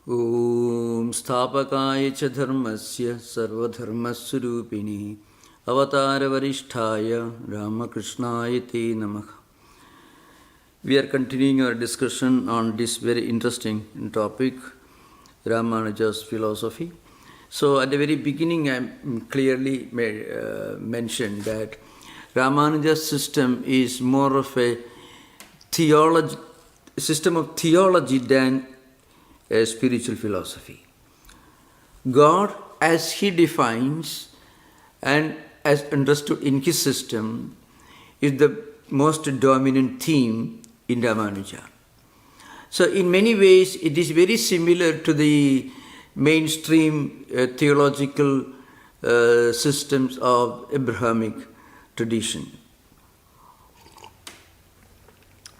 Om Sthapakaya cha dharmasya sarvadharmaswarupini avatara varishtaya Ramakrishnaya te namaha. We are continuing our discussion on this very interesting topic, Ramanuja's philosophy. So at the very beginning I clearly mentioned that Ramanuja's system is more of a system of theology than a spiritual philosophy. God, as he defines and as understood in his system, is the most dominant theme in Ramanuja. So in many ways it is very similar to the mainstream theological systems of Abrahamic tradition.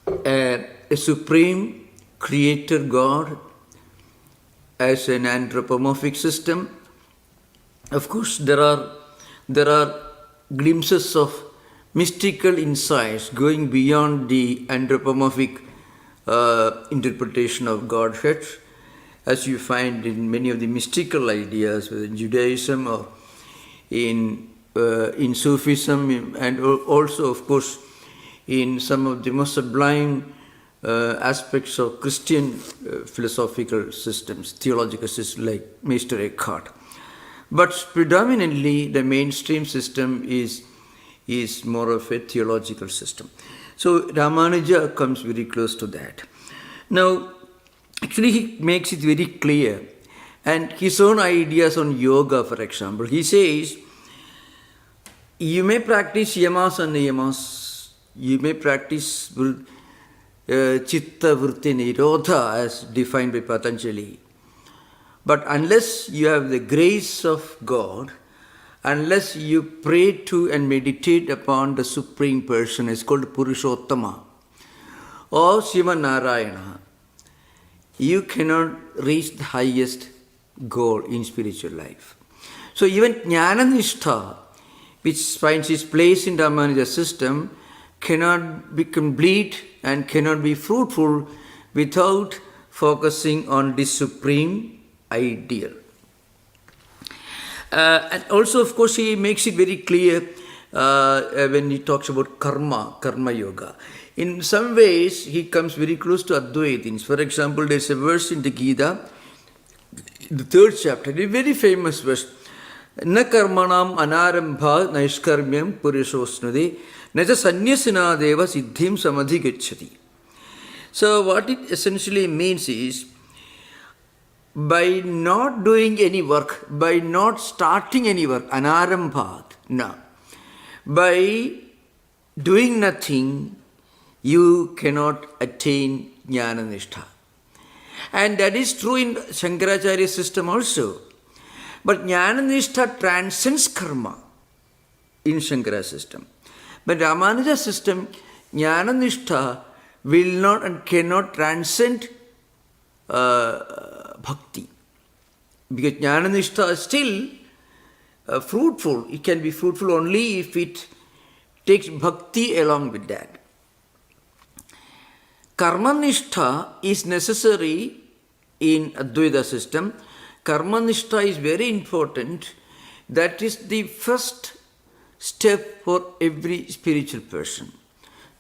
A supreme creator God as an anthropomorphic system. Of course, there are glimpses of mystical insights going beyond the anthropomorphic interpretation of Godhead, as you find in many of the mystical ideas, whether in Judaism or in Sufism, and also, of course, in some of the most sublime aspects of Christian philosophical systems, theological systems like Meister Eckhart. But predominantly the mainstream system is more of a theological system. So Ramanuja comes very close to that. Now, actually he makes it very clear, and his own ideas on yoga, for example, he says, you may practice yamas and niyamas, you may practice Chitta Vritti Nirodha as defined by Patanjali. But unless you have the grace of God, unless you pray to and meditate upon the Supreme Person, it's called Purushottama, or Shiva Narayana, you cannot reach the highest goal in spiritual life. So even Jnana-nishtha, which finds its place in Ramanuja's system, cannot be complete and cannot be fruitful without focusing on this supreme ideal. And also, of course, he makes it very clear when he talks about karma yoga. In some ways, he comes very close to Advaita. For example, there's a verse in the Gita, the 3rd chapter, a very famous verse. Na karmanam anarambha naishkarmyam purishosnade naja sanyasina deva siddhim samadhigacchati. So what it essentially means is, by not doing any work, by not starting any work, anarambhat, na, by doing nothing, you cannot attain jnana-nishtha. And that is true in Shankaracharya's system also. But jnana-nishtha transcends karma in Shankara's system. But Ramanuja's system, jnana-nishtha will not and cannot transcend bhakti. Because jnana-nishtha is still fruitful. It can be fruitful only if it takes bhakti along with that. Karma-nishtha is necessary in Advaita system. Karma-nishtha is very important. That is the first step for every spiritual person.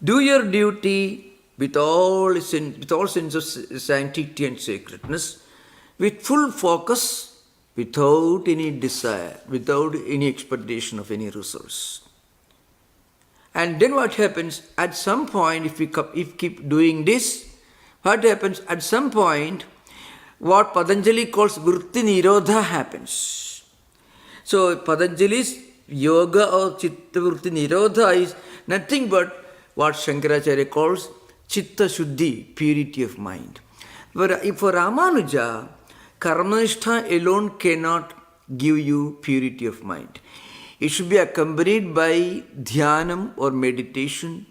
Do your duty with all sense of sanctity and sacredness, with full focus, without any desire, without any expectation of any results. And then what happens? At some point, if we keep doing this, what happens? At some point, what Patanjali calls Vritti Nirodha happens. So Patanjali's yoga or Chitta Vritti Nirodha is nothing but what Shankaracharya calls Chitta Shuddhi, purity of mind. But for Ramanuja, Karma-nishtha alone cannot give you purity of mind. It should be accompanied by dhyanam or meditation,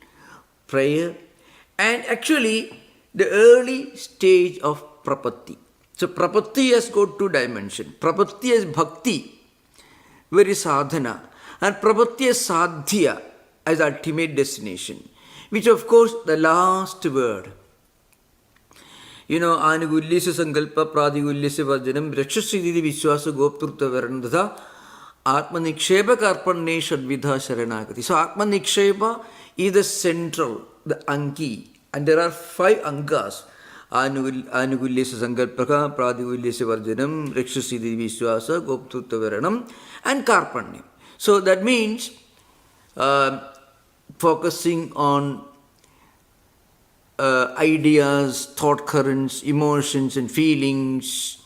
prayer, and actually the early stage of prapatti. So prapatti has got 2 dimensions. Prapatti as bhakti, very sadhana, and prapatti as sadhya, as ultimate destination, which of course the last word Anugulyasya Sankalpa, Pradigulyasya Varjanam, Rakshasridhi Vishwasa Gopturta Varandha, Atma Niksheba Karpanne Shadvidha Sharanagati. So Atma Niksheba is the central, the Anki, and there are 5 Angas. Anugulyasya Sankalpaka, Pradigulyasya Varjanam, Rakshasridhi Vishwasa Gopturta Varanam, and Karpanyam. So that means focusing on ideas, thought currents, emotions and feelings,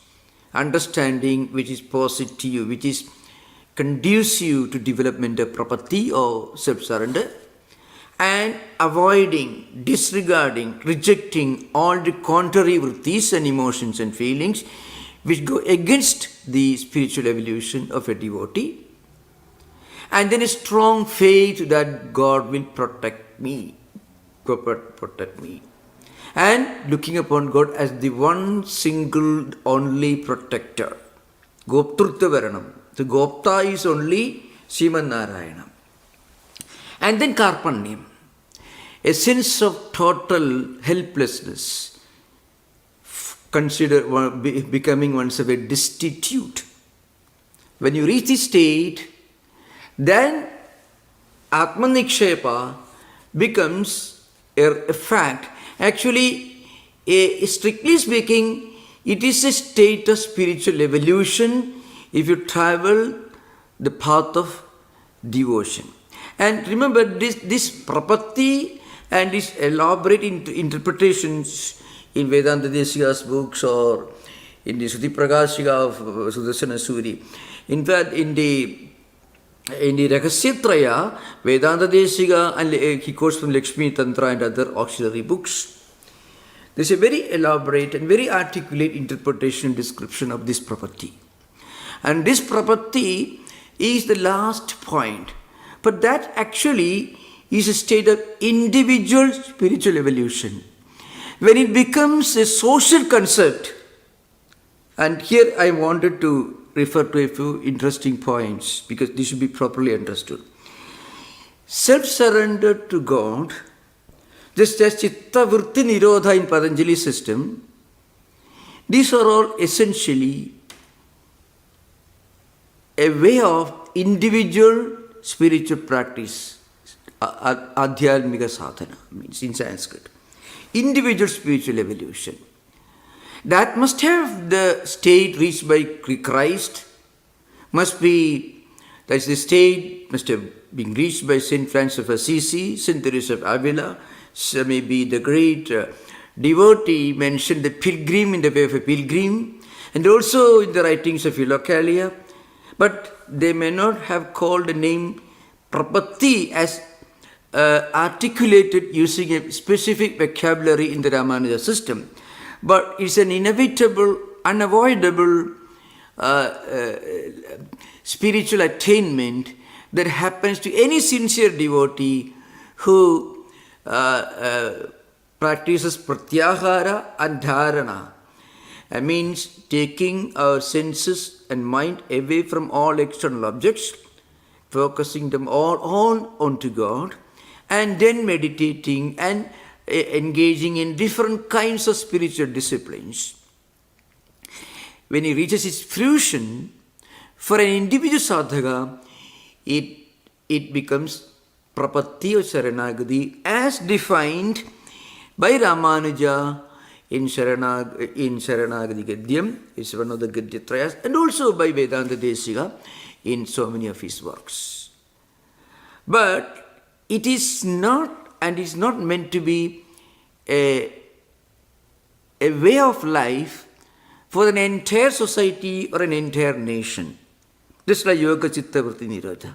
understanding which is positive, which is conducive to development of prapatti or self-surrender, and avoiding, disregarding, rejecting all the contrary vrittis and emotions and feelings which go against the spiritual evolution of a devotee, and then a strong faith that God will protect me. Protect me. And looking upon God as the one single only protector. Goptrutva Varanam. The Gopta is only Sriman Narayana. And then Karpanyam. A sense of total helplessness. Consider becoming oneself a destitute. When you reach this state, then Atma Nikshepa becomes a fact. Actually, strictly speaking, it is a state of spiritual evolution if you travel the path of devotion. And remember, this prapatti and its elaborate interpretations in Vedanta Desika's books or in the Suti Prakashika of Sudarsana Suri. In fact, in the Rahasyatraya, Vedanta Desika, and he quotes from Lakshmi Tantra and other auxiliary books. There is a very elaborate and very articulate interpretation and description of this prapatti. And this prapatti is the last point. But that actually is a state of individual spiritual evolution. When it becomes a social concept, and here I wanted to refer to a few interesting points because this should be properly understood. Self-surrender to God, just as Chitta Vritti Nirodha in Patanjali system, these are all essentially a way of individual spiritual practice, Adhyalmika Sadhana, means in Sanskrit. Individual spiritual evolution. That must have the state reached by Christ, that's the state must have been reached by Saint Francis of Assisi, Saint Teresa of Avila, so maybe the great devotee mentioned the pilgrim in the way of a pilgrim, and also in the writings of Eulocalia, but they may not have called the name prapatti as articulated using a specific vocabulary in the Ramanuja system. But it's an inevitable, unavoidable spiritual attainment that happens to any sincere devotee who practices pratyahara and dharana. That means taking our senses and mind away from all external objects, focusing them all onto God, and then meditating and engaging in different kinds of spiritual disciplines. When he reaches its fruition, for an individual sadhaka, it becomes prapatti or Sharanagati as defined by Ramanuja in Sharanagati Gadyam, is one of the Gadyatrayas, and also by Vedanta Desika in so many of his works. But it is not, and is not meant to be a way of life for an entire society or an entire nation. Just like Yoga Chitta Vritti Nirodha.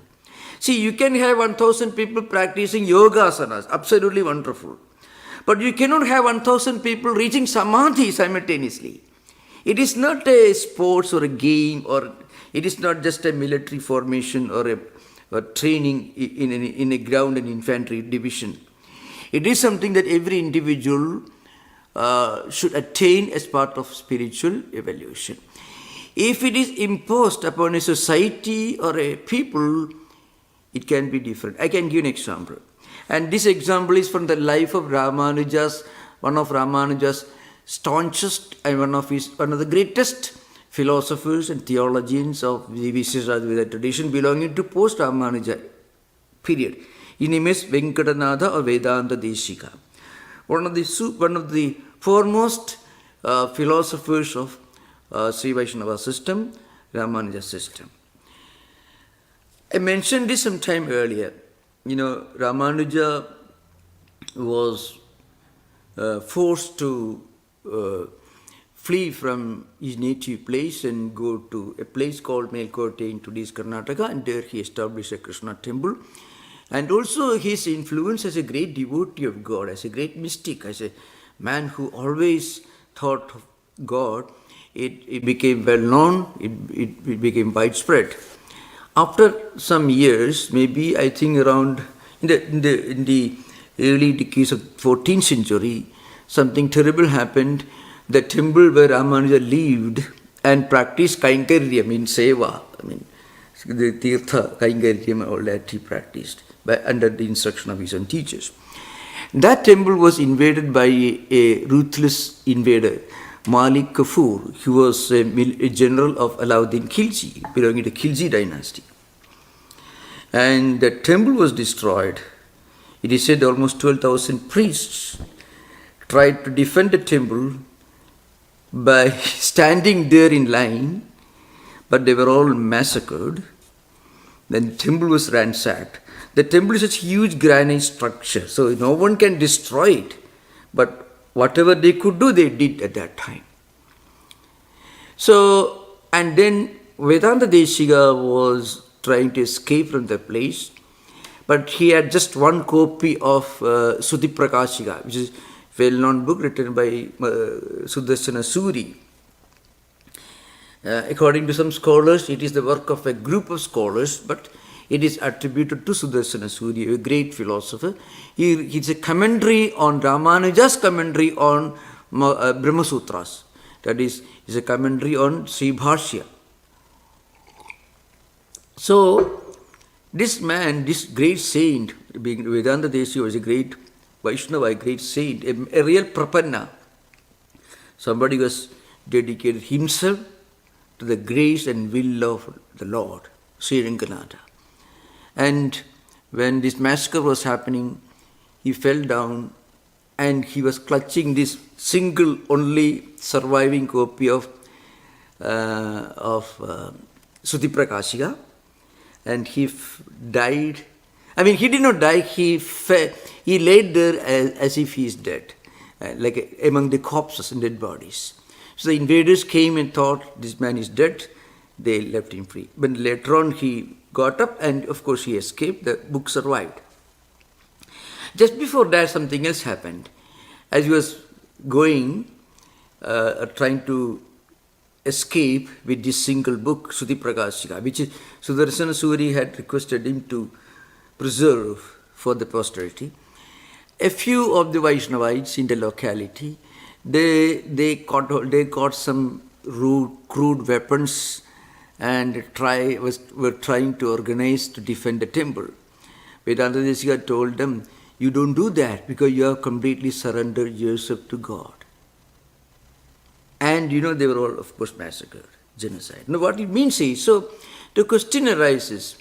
See, you can have 1,000 people practicing yoga asanas, absolutely wonderful. But you cannot have 1,000 people reaching samadhi simultaneously. It is not a sports or a game, or it is not just a military formation or a training in a ground and infantry division. It is something that every individual should attain as part of spiritual evolution. If it is imposed upon a society or a people, it can be different. I can give an example. And this example is from the life of one of Ramanuja's staunchest and one of the greatest philosophers and theologians of the Vishishtadvaita tradition belonging to post-Ramanuja period. His name is Venkatanatha or Vedanta Deshika. One of the foremost philosophers of Sri Vaishnava system, Ramanuja system. I mentioned this some time earlier. Ramanuja was forced to flee from his native place and go to a place called Melkote in today's Karnataka, and there he established a Krishna temple. And also his influence as a great devotee of God, as a great mystic, as a man who always thought of God, it became well known, it became widespread. After some years, maybe I think around in the early decades of 14th century, something terrible happened. The temple where Ramanuja lived and practiced Kainkaryam, Seva, the Tirtha, Kainkaryam, all that he practiced under the instruction of his own teachers. That temple was invaded by a ruthless invader, Malik Kafur, who was a general of Alauddin Khilji, belonging to Khilji dynasty. And the temple was destroyed. It is said almost 12,000 priests tried to defend the temple by standing there in line, but they were all massacred. Then the temple was ransacked. The temple is a huge granite structure, so no one can destroy it. But whatever they could do, they did at that time. So, and then Vedanta Deshika was trying to escape from the place, but he had just one copy of Suti Prakashika, which is a well-known book written by Sudarsana Suri. According to some scholars, it is the work of a group of scholars, but it is attributed to Sudarsana Suri, a great philosopher. It's a commentary on Ramanuja's commentary on Brahma Sutras. That is a commentary on Sri Bhashya. So, this man, this great saint, being Vedanta Deshika, was a great Vaishnava, a great saint, a real prapanna. Somebody who has dedicated himself to the grace and will of the Lord, Sri Ranganatha. And when this massacre was happening, he fell down and he was clutching this single, only surviving copy of Suti Prakashika, and he died. I mean, he did not die, he laid there as if he is dead, like among the corpses and dead bodies. So the invaders came and thought this man is dead, they left him free. But later on he got up and of course he escaped, the book survived. Just before that something else happened. As he was going, trying to escape with this single book, Suti Prakashika, which Sudarsana Suri had requested him to preserve for the posterity. A few of the Vaishnavites in the locality, they got some crude weapons and were trying to organize to defend the temple. Vedanta Deshika told them, you don't do that because you have completely surrendered yourself to God. And they were all, of course, massacred, genocide. Now what it means is, so the question arises,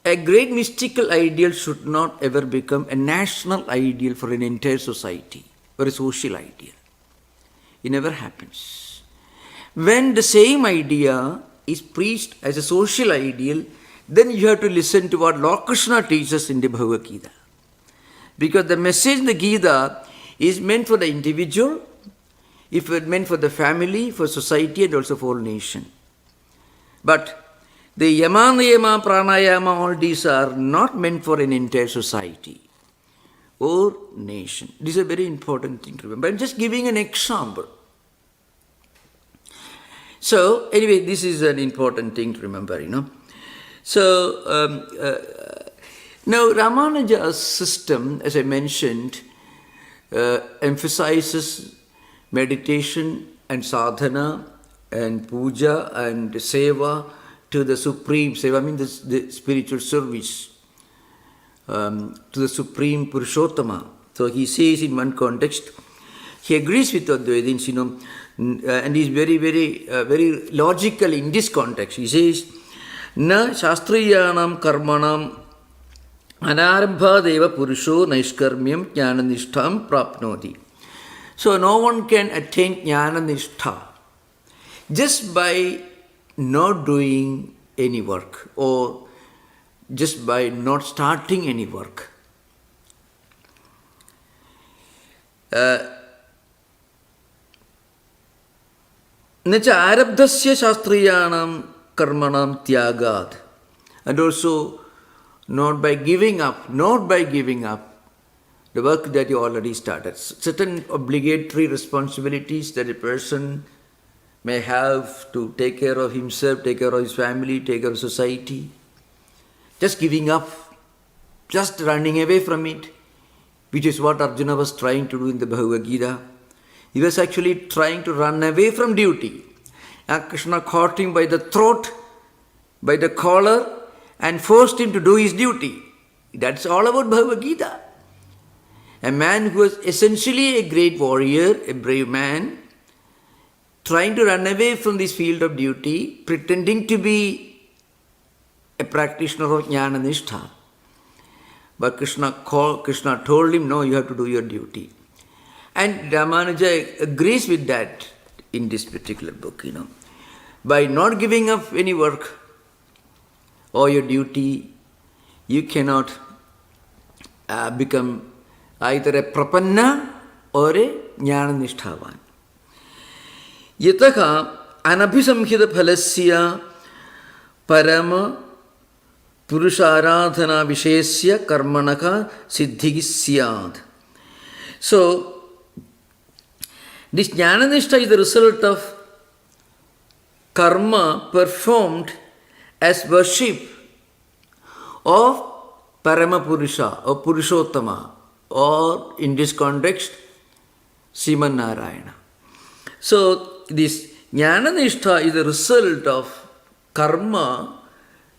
a great mystical ideal should not ever become a national ideal for an entire society or a social ideal. It never happens. When the same idea is preached as a social ideal, then you have to listen to what Lord Krishna teaches in the Bhagavad Gita. Because the message in the Gita is meant for the individual, if it meant for the family, for society, and also for nation. But the yama, niyama, pranayama, all these are not meant for an entire society or nation. This is a very important thing to remember. I'm just giving an example. So, anyway, this is an important thing to remember, So, now Ramanuja's system, as I mentioned, emphasizes meditation and sadhana and puja and seva to the supreme seva, the spiritual service to the supreme Purushottama. So he says in one context, he agrees with Advaitins, and he's very logical in this context. He says, "Na shastriyanam karmanam anarambhadeva purusho naishkarmyam jnananishtham prapnoti." So no one can attain jnananistha just by not doing any work or just by not starting any work. Nacha arabdhasya shastriyanam karmanam tyagad. And also not by giving up the work that you already started. Certain obligatory responsibilities that a person may have to take care of himself, take care of his family, take care of society. Just giving up, just running away from it, which is what Arjuna was trying to do in the Bhagavad Gita. He was actually trying to run away from duty. And Krishna caught him by the throat, by the collar, and forced him to do his duty. That's all about Bhagavad Gita. A man who was essentially a great warrior, a brave man, trying to run away from this field of duty, pretending to be a practitioner of Jnana Nishtha. But Krishna told him, no, you have to do your duty. And Ramanuja agrees with that in this particular book, By not giving up any work or your duty, you cannot become either a prapanna or a jnana nishthavan. Yataha anabhisamhita phalasya parama purusharadhana vishesya karmanaka siddhi syad. So, this jnana nishtha is the result of karma performed as worship of Parama Purusha or Purushottama, or in this context, Sriman Narayana. So, this Jnana Nishtha is the result of karma,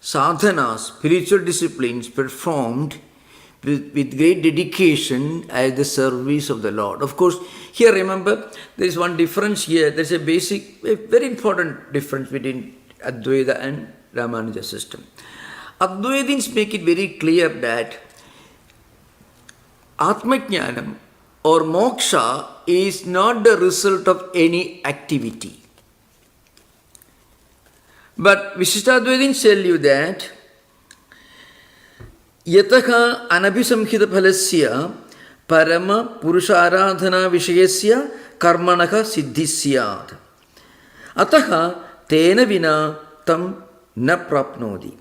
sadhanas, spiritual disciplines performed with great dedication as the service of the Lord. Of course, here remember, there is one difference here. There is a very important difference between Advaita and Ramanuja system. Advaitins make it very clear that Atmajnanam or moksha is not the result of any activity. But Vishishtadvaitins tell you that yataha anabhisamhita phalasya parama purusharadhana vishayasya karmanaka siddhi syad. Ataha tena vina tam na prapnodi.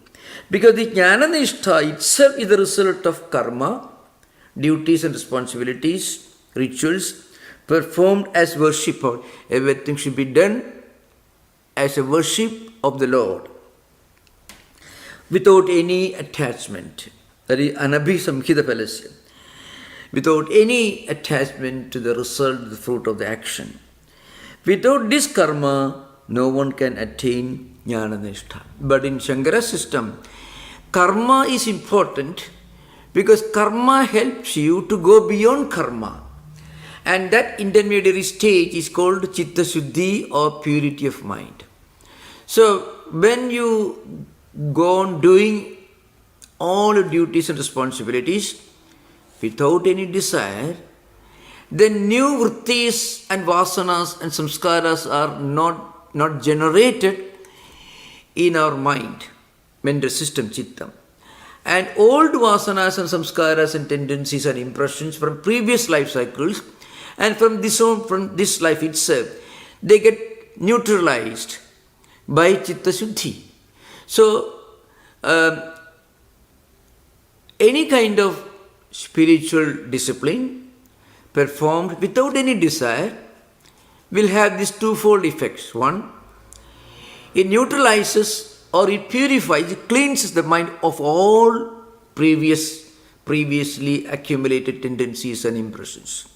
Because the jnana nishtha itself is the result of karma, duties and responsibilities, rituals performed as worship. Everything should be done as a worship of the Lord without any attachment. That is anabhisamhita phalasya. Without any attachment to the result, the fruit of the action. Without this karma, no one can attain jnana nishtha. But in Shankara's system, karma is important because karma helps you to go beyond karma. And that intermediary stage is called chitta shuddhi or purity of mind. So when you go on doing all the duties and responsibilities without any desire, then new vrittis and vasanas and samskaras are not generated in our mind, mental system, chittam. And old vasanas and samskaras and tendencies and impressions from previous life cycles and from this life itself, they get neutralized by chitta shuddhi. So, any kind of spiritual discipline performed without any desire will have these twofold effects. One, it neutralizes or it purifies, it cleanses the mind of all previously accumulated tendencies and impressions.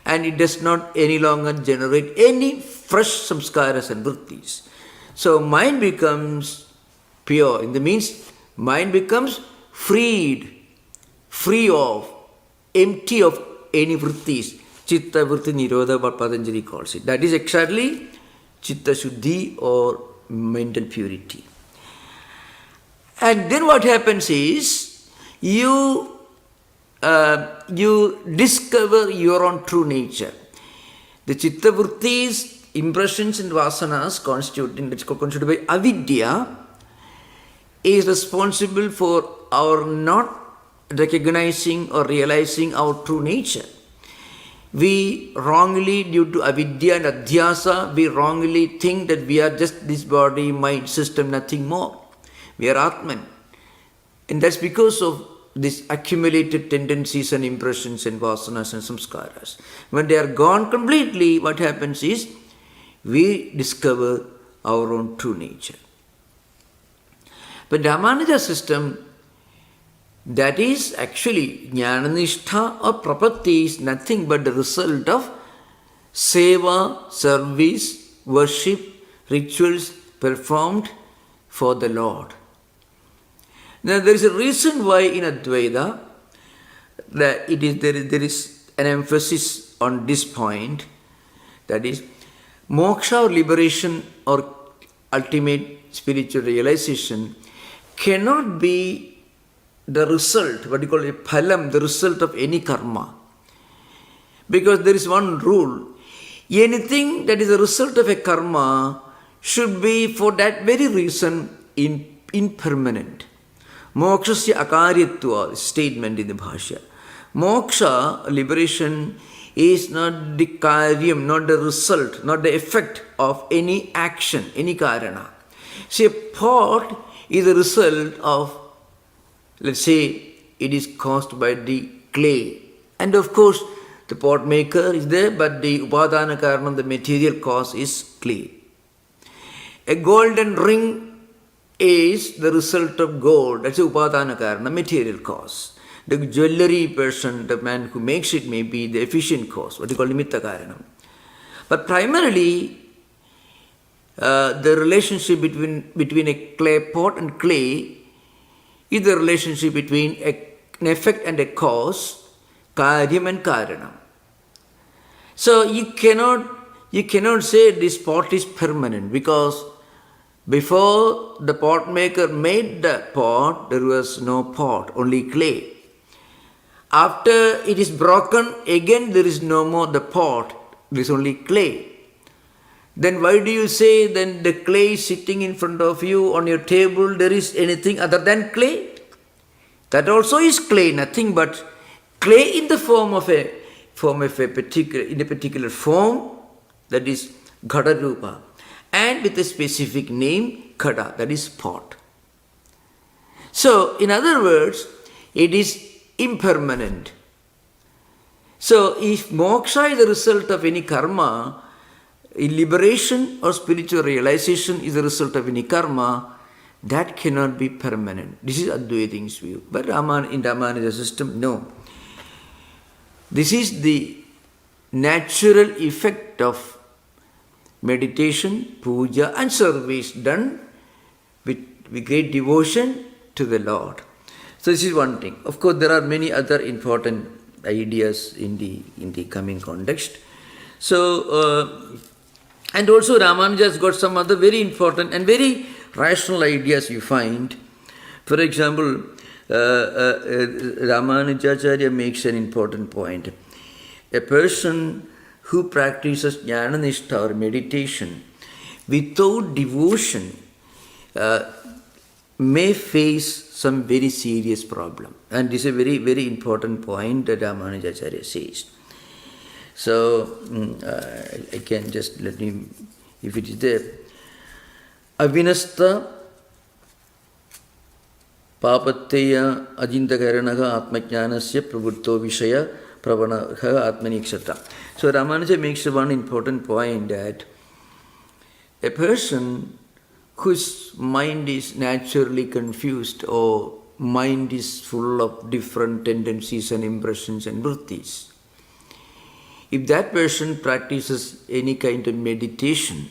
And it does not any longer generate any fresh samskaras and vrittis. So mind becomes pure. In the means, mind becomes free of, empty of any vrittis, Chitta Vritti Nirodha, what Patanjali calls it. That is exactly Chitta Shuddhi or mental purity. And then what happens is, you discover your own true nature. The Chitta Vrittis, impressions and vasanas constituted by avidya, is responsible for our not recognizing or realizing our true nature. We wrongly, due to avidya and adhyasa, we wrongly think that we are just this body, mind, system, nothing more. We are Atman. And that's because of these accumulated tendencies and impressions and vasanas and samskaras. When they are gone completely, what happens is, we discover our own true nature. But Ramanuja system, that is actually Jnananistha or Prapatti is nothing but the result of seva, service, worship, rituals performed for the Lord. Now there is a reason why in Advaita that there is an emphasis on this point, that is moksha or liberation or ultimate spiritual realization cannot be the result, what you call a phalam, the result of any karma. Because there is one rule, anything that is a result of a karma should be for that very reason impermanent. Mokshasya akaryatva, statement in the Bhashya. Moksha, liberation, is not the karyam, not the result, not the effect of any action, any karana. See, a pot is a result of, let's say, it is caused by the clay. And of course, the pot maker is there, but the upadana karanam, the material cause is clay. A golden ring is the result of gold, that's the upadana karana, material cause. The jewelry person, the man who makes it, may be the efficient cause, what you call nimitta karanam. But primarily, the relationship between a clay pot and clay is the relationship between an effect and a cause, karyam and karanam. So you cannot say this pot is permanent, because before the pot maker made the pot, there was no pot, only clay. After it is broken, again there is no more the pot, there is only clay. Then why do you say then the clay is sitting in front of you on your table, there is anything other than clay? That also is clay, nothing but clay in the form of a particular form, that is Ghada Rupa, and with a specific name, Ghada, that is pot. So, in other words, it is impermanent. So, if moksha is the result of any karma, liberation or spiritual realization is the result of any karma, that cannot be permanent. This is Advaiti's view. But in Ramanuja system, no. This is the natural effect of meditation, puja and service done with great devotion to the Lord. So this is one thing. Of course, there are many other important ideas in the coming context. So, and also Ramanuja has got some other very important and very rational ideas you find. For example, Ramanujacharya makes an important point. A person who practices jnana-nishtha or meditation without devotion may face some very serious problem. And this is a very, very important point that Ramanujacharya says. So, I can just let me, if it is there. Avinasta papateya ajintakaranaha atmajnanasya pravurto vishaya pravanaha atmani etc. So Ramanuja makes one important point that a person whose mind is naturally confused or mind is full of different tendencies and impressions and vrittis, if that person practices any kind of meditation,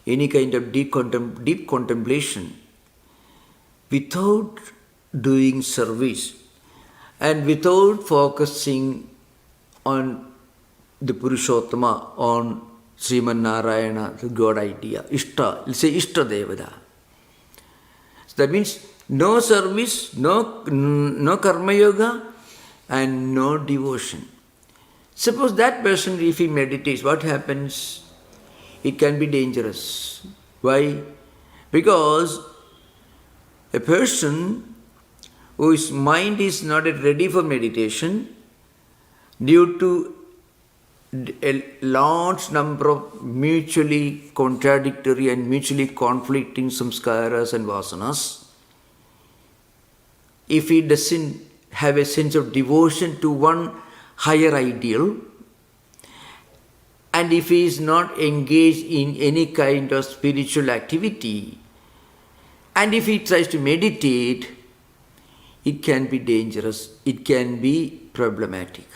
any kind of deep contemplation, without doing service and without focusing on the Purushottama on Sriman Narayana, the God idea. Ishta, let's say Ishta Devada. So that means no service, no karma yoga, and no devotion. Suppose that person, if he meditates, what happens? It can be dangerous. Why? Because a person whose mind is not yet ready for meditation, due to a large number of mutually contradictory and mutually conflicting samskaras and vasanas, if he doesn't have a sense of devotion to one higher ideal, and if he is not engaged in any kind of spiritual activity, and if he tries to meditate, it can be dangerous, it can be problematic.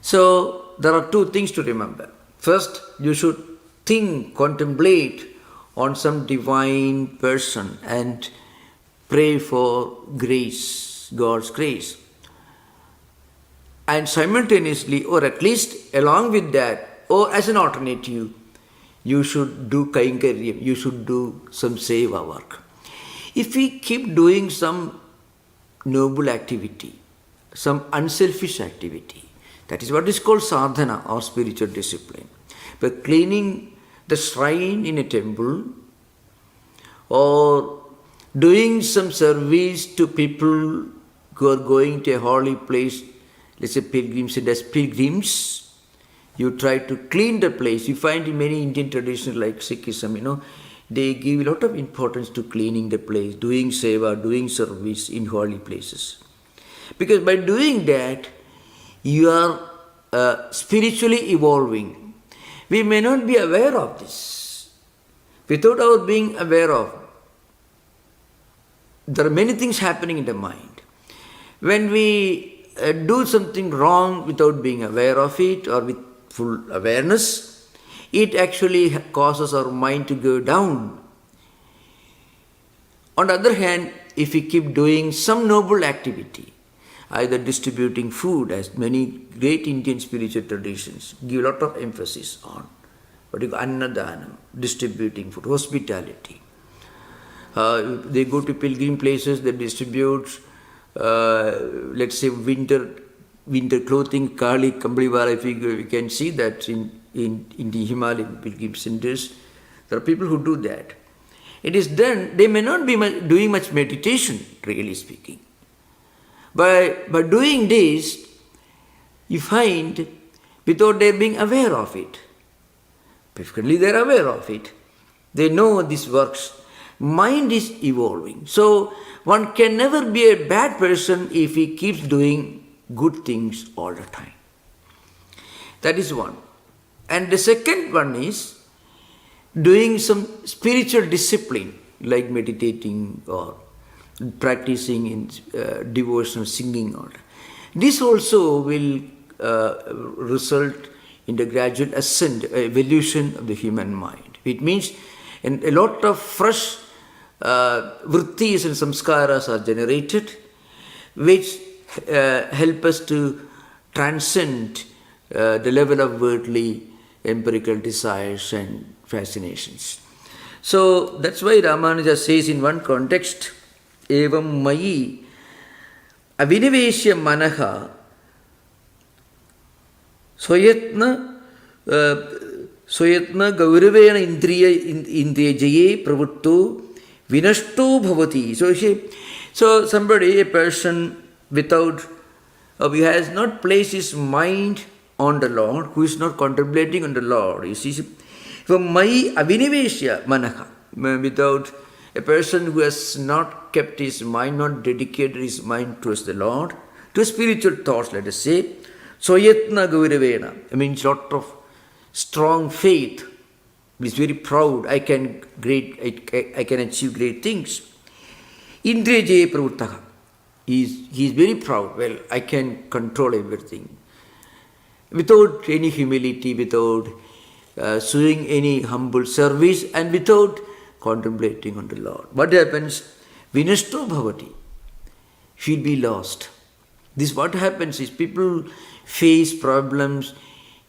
So, there are two things to remember. First, you should think, contemplate on some divine person and pray for grace, God's grace. And simultaneously, or at least along with that, or as an alternative, you should do kainkaryam, you should do some seva work. If we keep doing some noble activity, some unselfish activity, that is what is called sadhana or spiritual discipline. But cleaning the shrine in a temple or doing some service to people who are going to a holy place, let's say pilgrims, and as pilgrims, you try to clean the place. You find in many Indian traditions like Sikhism, they give a lot of importance to cleaning the place, doing seva, doing service in holy places. Because by doing that, you are spiritually evolving. We may not be aware of this. Without our being aware of, there are many things happening in the mind. When we do something wrong without being aware of it or with full awareness, it actually causes our mind to go down. On the other hand, if we keep doing some noble activity, either distributing food, as many great Indian spiritual traditions give a lot of emphasis on, what you call annadanam, distributing food, hospitality. They go to pilgrim places, they distribute, let's say, winter clothing, Kali, Kambliwala, if we can see that in the Himalayan pilgrim centers. There are people who do that. It is done, they may not be doing much meditation, really speaking. By doing this, you find, without their being aware of it, perfectly they are aware of it, they know this works, mind is evolving. So, one can never be a bad person if he keeps doing good things all the time. That is one. And the second one is doing some spiritual discipline, like meditating or practicing in devotional singing. Or this also will result in the gradual ascent, evolution of the human mind. It means a lot of fresh vrittis and samskaras are generated, which help us to transcend the level of worldly empirical desires and fascinations. So that's why Ramanuja says in one context, evam mayi aviniveshya manaha swayatna gauravena indriya jaye pravutto vinashto bhavati. So somebody, a person without, who has not placed his mind on the Lord, who is not contemplating on the Lord, you see, from mayi aviniveshya manaha, without a person who has not kept his mind, not dedicated his mind towards the Lord, to spiritual thoughts, let us say, soyatna gauravena, means lot of strong faith, he is very proud, I can achieve great things. Indriya jaya pravutta, he is very proud, well, I can control everything. Without any humility, without showing any humble service, and without contemplating on the Lord. What happens? Vinashto bhavati. He will be lost. This what happens is people face problems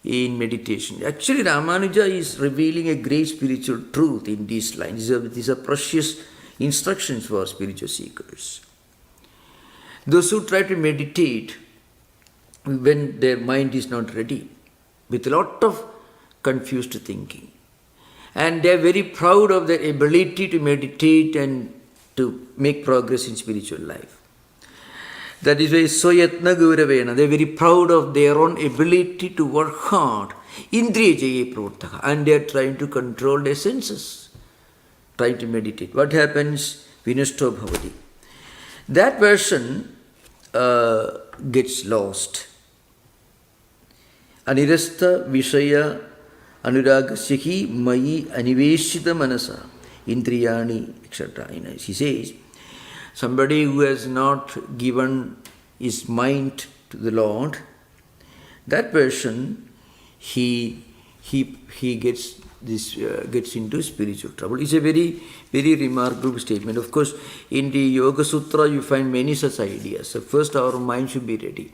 in meditation. Actually, Ramanuja is revealing a great spiritual truth in these lines. These are precious instructions for spiritual seekers. Those who try to meditate when their mind is not ready, with a lot of confused thinking, and they are very proud of their ability to meditate and to make progress in spiritual life. That is why Soyatna Gauravena, they are very proud of their own ability to work hard, Indriya Jaya Pravartaka, and they are trying to control their senses, trying to meditate. What happens? Vinashto Bhavati. That person gets lost. Anirastha Vishaya Anuragasyahi Mayi Aniveshita Manasa Indriyani, etc. He says, somebody who has not given his mind to the Lord, that person, he gets into spiritual trouble. It's a very, very remarkable statement. Of course, in the Yoga Sutra, you find many such ideas. So first, our mind should be ready,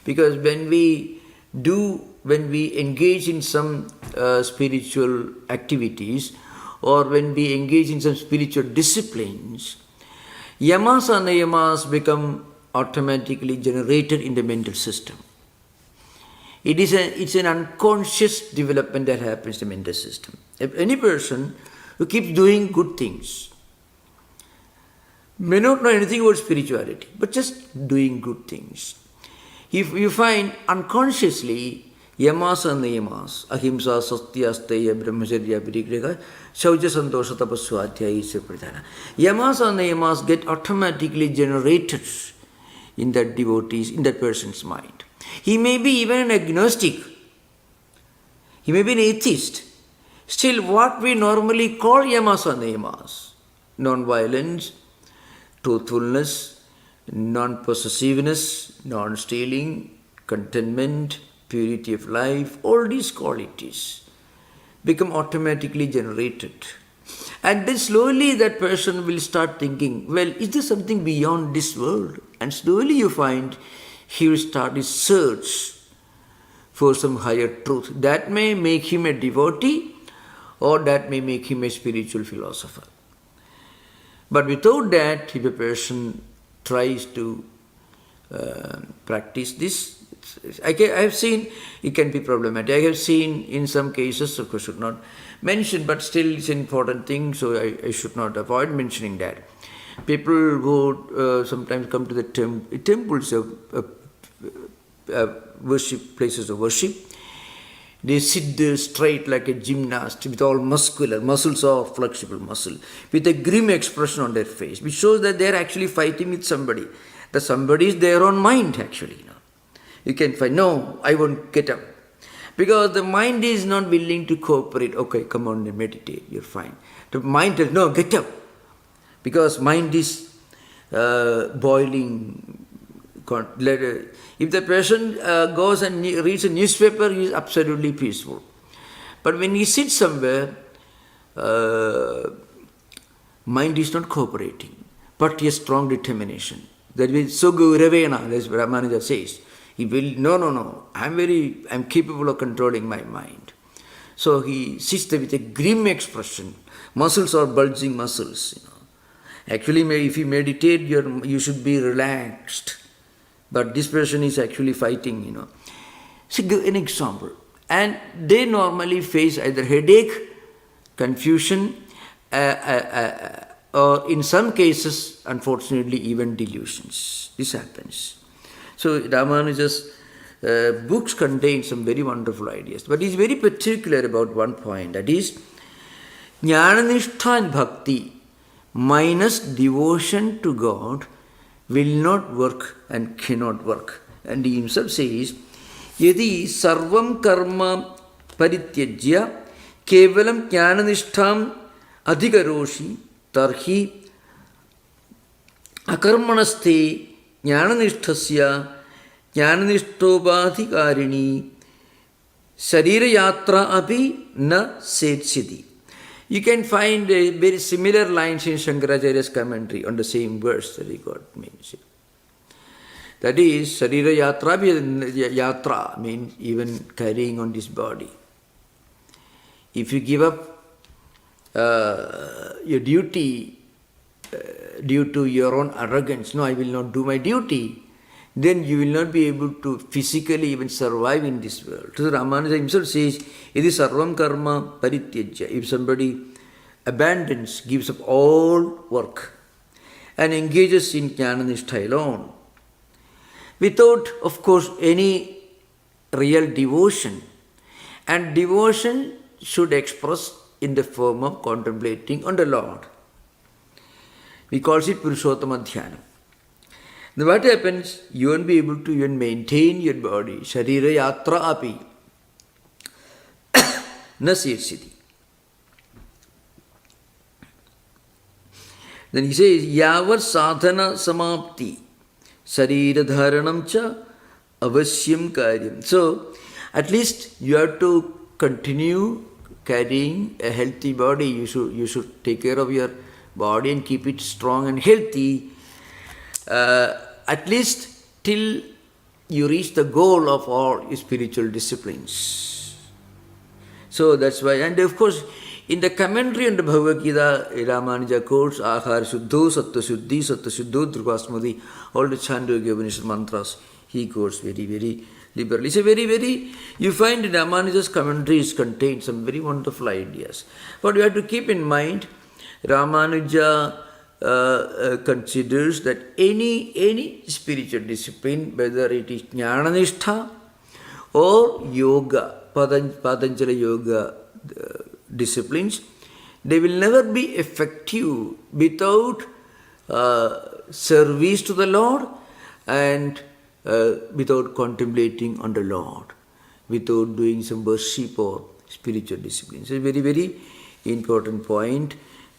because when we engage in some spiritual activities, or when we engage in some spiritual disciplines, yamas and niyamas become automatically generated in the mental system. It's an unconscious development that happens in the mental system. If any person who keeps doing good things may not know anything about spirituality, but just doing good things, if you find unconsciously yamas and niyamas, ahimsa, satya, asteya, brahmacharya, parigraha, shaucha, santosha, tapaswadhyaya, pradhana. Yamas and niyamas get automatically generated in that devotee's, in that person's mind. He may be even an agnostic. He may be an atheist. Still, what we normally call yamas and niyamas, non-violence, truthfulness, non-possessiveness, non-stealing, contentment, purity of life, all these qualities become automatically generated. And then slowly that person will start thinking, well, is there something beyond this world? And slowly you find he will start his search for some higher truth. That may make him a devotee, or that may make him a spiritual philosopher. But without that, if a person tries to practice this, I have seen it can be problematic. I have seen in some cases, of course, should not mention, but still it's an important thing, so I should not avoid mentioning that. People who sometimes come to the temples of worship, places of worship, they sit there straight like a gymnast with all muscles are flexible muscle, with a grim expression on their face, which shows that they are actually fighting with somebody. The somebody is their own mind actually. You can find, no, I won't get up. Because the mind is not willing to cooperate. Okay, come on and meditate, you're fine. The mind says, no, get up. Because mind is boiling. If the person goes and reads a newspaper, he is absolutely peaceful. But when he sits somewhere, mind is not cooperating, but he has strong determination. That is so Gauravena, as Ramanuja says. He will, no, I'm capable of controlling my mind. So he sits there with a grim expression. Muscles are bulging muscles. Actually, if you meditate, you should be relaxed. But this person is actually fighting, So give an example. And they normally face either headache, confusion, or in some cases, unfortunately, even delusions. This happens. So Ramanuja's books contain some very wonderful ideas. But he is very particular about one point, that is, Jnananistha and Bhakti minus devotion to God will not work and cannot work. And he himself says, Yadi sarvam karma parityajya kevalam jnananishtham adhikaroshi tarhi akarmanaste jnananishthasya jnananishthobadhikarini sarira yatra api na setsyati. You can find very similar lines in Shankaracharya's commentary on the same verse that he got mentioned. That is, Sharira Yatra means even carrying on this body. If you give up your duty due to your own arrogance, no, I will not do my duty, then you will not be able to physically even survive in this world. So Ramanuja himself says, Idi sarvam karma parityajya. If somebody abandons, gives up all work and engages in jnana-nishtha alone, without, of course, any real devotion, and devotion should express in the form of contemplating on the Lord. We call it Purushottama Dhyana. Then what happens? You won't be able to even maintain your body. Sharira yatra api na sirsiti. Then he says, Yavar sadhana samapti Sarira dharanam cha avasyam karyam. So, at least you have to continue carrying a healthy body. You should take care of your body and keep it strong and healthy. At least till you reach the goal of all spiritual disciplines. So that's why, and of course, in the commentary on the Bhagavad Gita, Ramanuja quotes Ahar Shuddho, Sattva Shuddho, Drupasmati, all the Chandogya Upanishad mantras, he quotes very, very liberally. It's a very, you find Ramanuja's commentaries contain some very wonderful ideas. But you have to keep in mind, Ramanuja considers that any spiritual discipline, whether it is Jnana-nishtha or yoga, Patanjali yoga disciplines, they will never be effective without service to the Lord and without contemplating on the Lord, without doing some worship or spiritual disciplines. It's a very important point.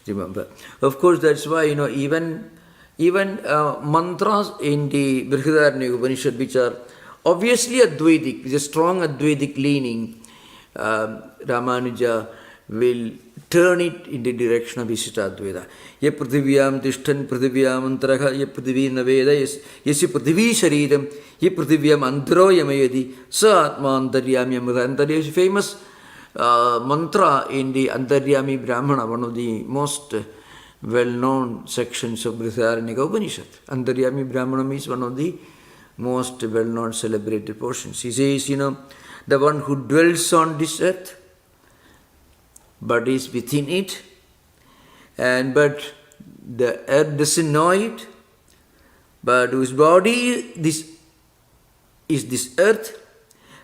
Remember, of course, that's why even mantras in the Brihadaranyaka Upanishad, which are obviously Advaitic, with a strong Advaitic leaning, Ramanuja will turn it in the direction of Vishishtadvaita. Ye prithivyam tishtan prithivyam antaraha ye prithivī naveda yesi prithivi shariram ye prithivyam antaro yamayadi sa atma antaryami amrita. That is famous mantra in the Antaryami Brahmana, one of the most well-known sections of Brihadaranyaka Upanishad. Antaryami Brahmana is one of the most well-known celebrated portions. He says, the one who dwells on this earth, but is within it, but the earth doesn't know it, but whose body is this earth,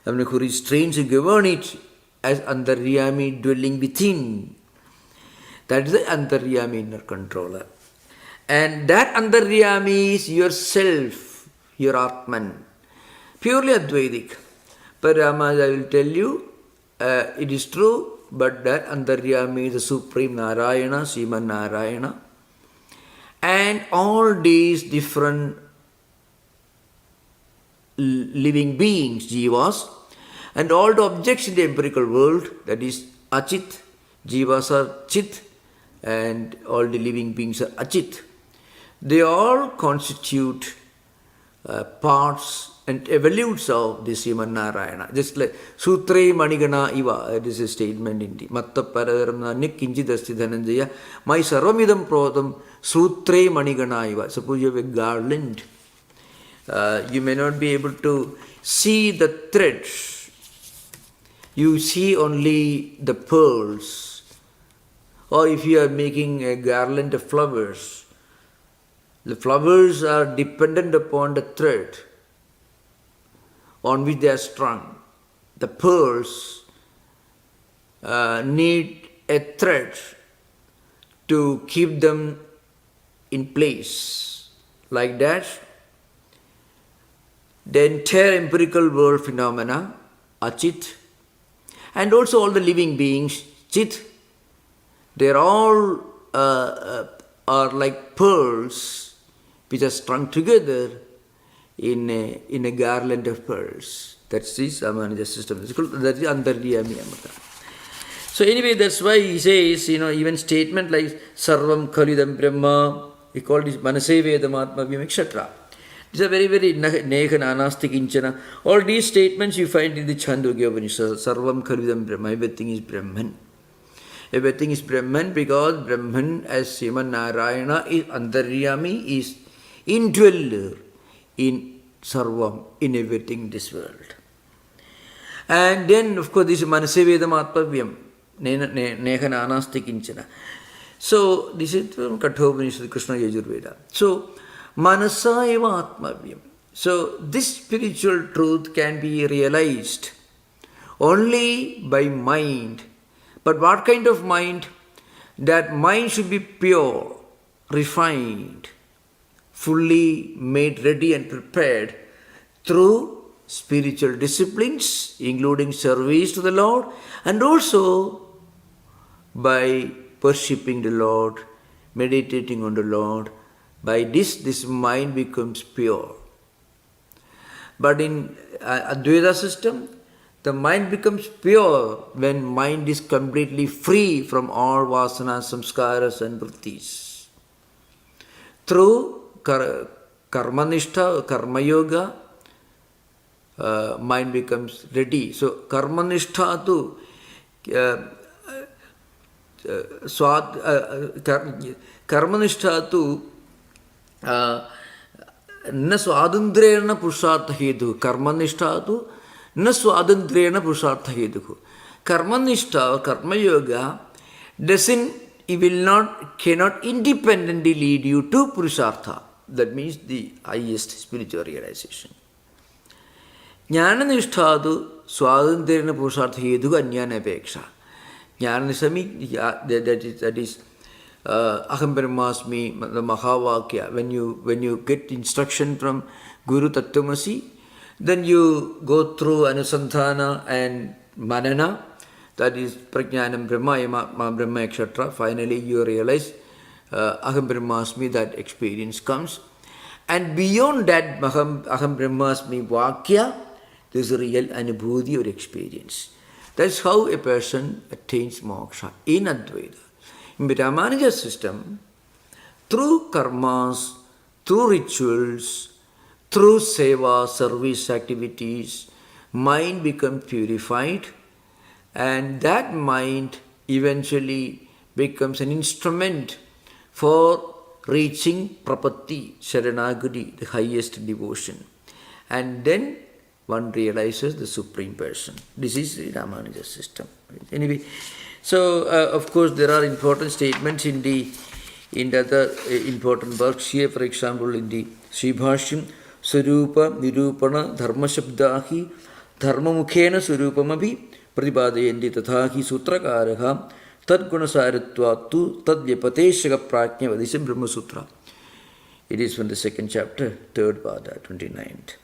and who restrains and governs it as Antaryami dwelling within. That is the Antaryami inner controller. And that Antaryami is yourself, your Atman, purely Advaitic. But Ramanuja will tell you, it is true, but that Antaryami is the Supreme Narayana, Sriman Narayana. And all these different living beings, jivas, and all the objects in the empirical world, that is Achit, jivas are Chit, and all the living beings are Achit. They all constitute parts and evolutes of the Sriman Narayana. Just like Sutre Manigana Iva, that is a statement in the Matta Paradaram Kinjidasti Dhananjaya, my Sarvamidam Prodam Sutre Manigana Iva. Suppose you have a garland, you may not be able to see the threads. You see only the pearls. Or if you are making a garland of flowers, the flowers are dependent upon the thread on which they are strung. The pearls need a thread to keep them in place. Like that, the entire empirical world phenomena, Achit, and also all the living beings, Chit, they are all are like pearls which are strung together in a garland of pearls. That's the Ramanuja system. That's the Antaryami Amrita. So anyway, that's why he says, even statement like Sarvam Khalidam Brahma, we call this Manase Vedam Atmavyam, etc. It's a very, very neha nanasti kinchana. All these statements you find in the Chandogya Upanishad. Sarvam khalvidam Brahma. Everything is Brahman. Everything is Brahman because Brahman as Sriman Narayana is Antaryami, is indweller in Sarvam, in everything in this world. And then, of course, this is Manasevedam Atmavyam, Neha Nanasti Kinchana. So, this is from Kathopanishad, Krishna Yajurveda. So, Manasa eva Atmavyam. So, this spiritual truth can be realized only by mind. But what kind of mind? That mind should be pure, refined, fully made ready and prepared through spiritual disciplines, including service to the Lord, and also by worshipping the Lord, meditating on the Lord. By this mind becomes pure. But in Advaita system, the mind becomes pure when mind is completely free from all vasanas, samskaras and vrittis. Through karmanishta, karma yoga, mind becomes ready. So karmanishta tu karmanishta tu न स्वातंत्र्येण पुरुषार्थ हेतु कर्मनिष्ठा तो न स्वातंत्र्येण पुरुषार्थ हेतु कर्मनिष्ठा or karma yoga cannot independently lead you to purushartha. That means the highest spiritual realization. Jnananishta to स्वातंत्र्येण पुरुषार्थ हेतु अन्यान अपेक्षा. Jnanasami, that is Aham Brahmasmi, the Mahavakya. When you get instruction from Guru Tattwamasi, then you go through Anusandhana and Manana, that is Prajnanam Brahma, Brahma, etc. Finally you realize Aham Brahmasmi, that experience comes. And beyond that Aham Brahmasmi Vakya, there is a real anubhuti or experience. That's how a person attains moksha in Advaita. In the Ramanuja system, through karmas, through rituals, through seva, service activities, mind becomes purified, and that mind eventually becomes an instrument for reaching prapatti, sharanagati, the highest devotion. And then one realizes the Supreme Person. This is the Ramanuja system. Anyway, so of course there are important statements in the other important works here. For example, in the Sribhashyam, Swarupa Nirupana Dharma Shabdahi Dharma Mukhena Swarupamabi Pratipadayanti Tathahi Sutrakaraha Tad Gunasaritva Tad Vyapateshaka Prajna. This is Brahma Sutra. It is from the second chapter, third pada, 29th.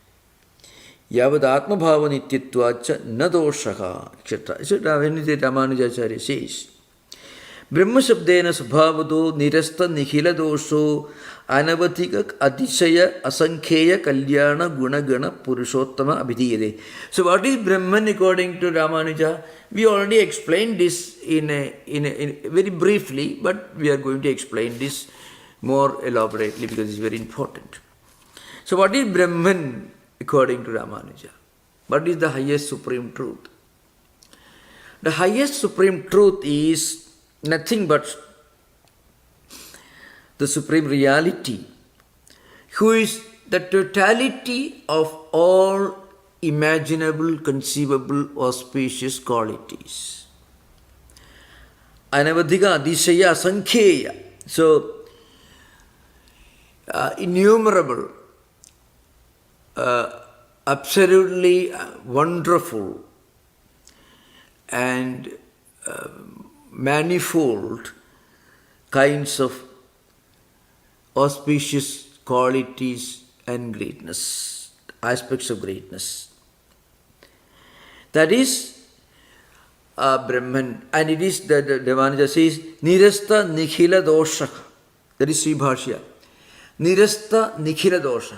Yavad Atma Bhava Nityatvacha Nadoshaha, etc. So Ramanujacharya says, Brahma Shabdena Subhavado Nirasta Nihila Dosho Anavatika Atishaya Asankheya Kalyana Gunagana Purushottama Abhidiyade. So what is Brahman according to Ramanuja? We already explained this in very briefly, but we are going to explain this more elaborately because it's very important. So what is Brahman according to Ramanuja? What is the highest supreme truth? The highest supreme truth is nothing but the supreme reality, who is the totality of all imaginable, conceivable, auspicious qualities. Anavadhika, Adishaya, Sankheya. So, innumerable, absolutely wonderful and manifold kinds of auspicious qualities and greatness, aspects of greatness. That is Brahman, and it is the Ramanuja says Nirasta Nikhila Dosha. That is Sri Bhashya. Nirasta Nikhila Dosha.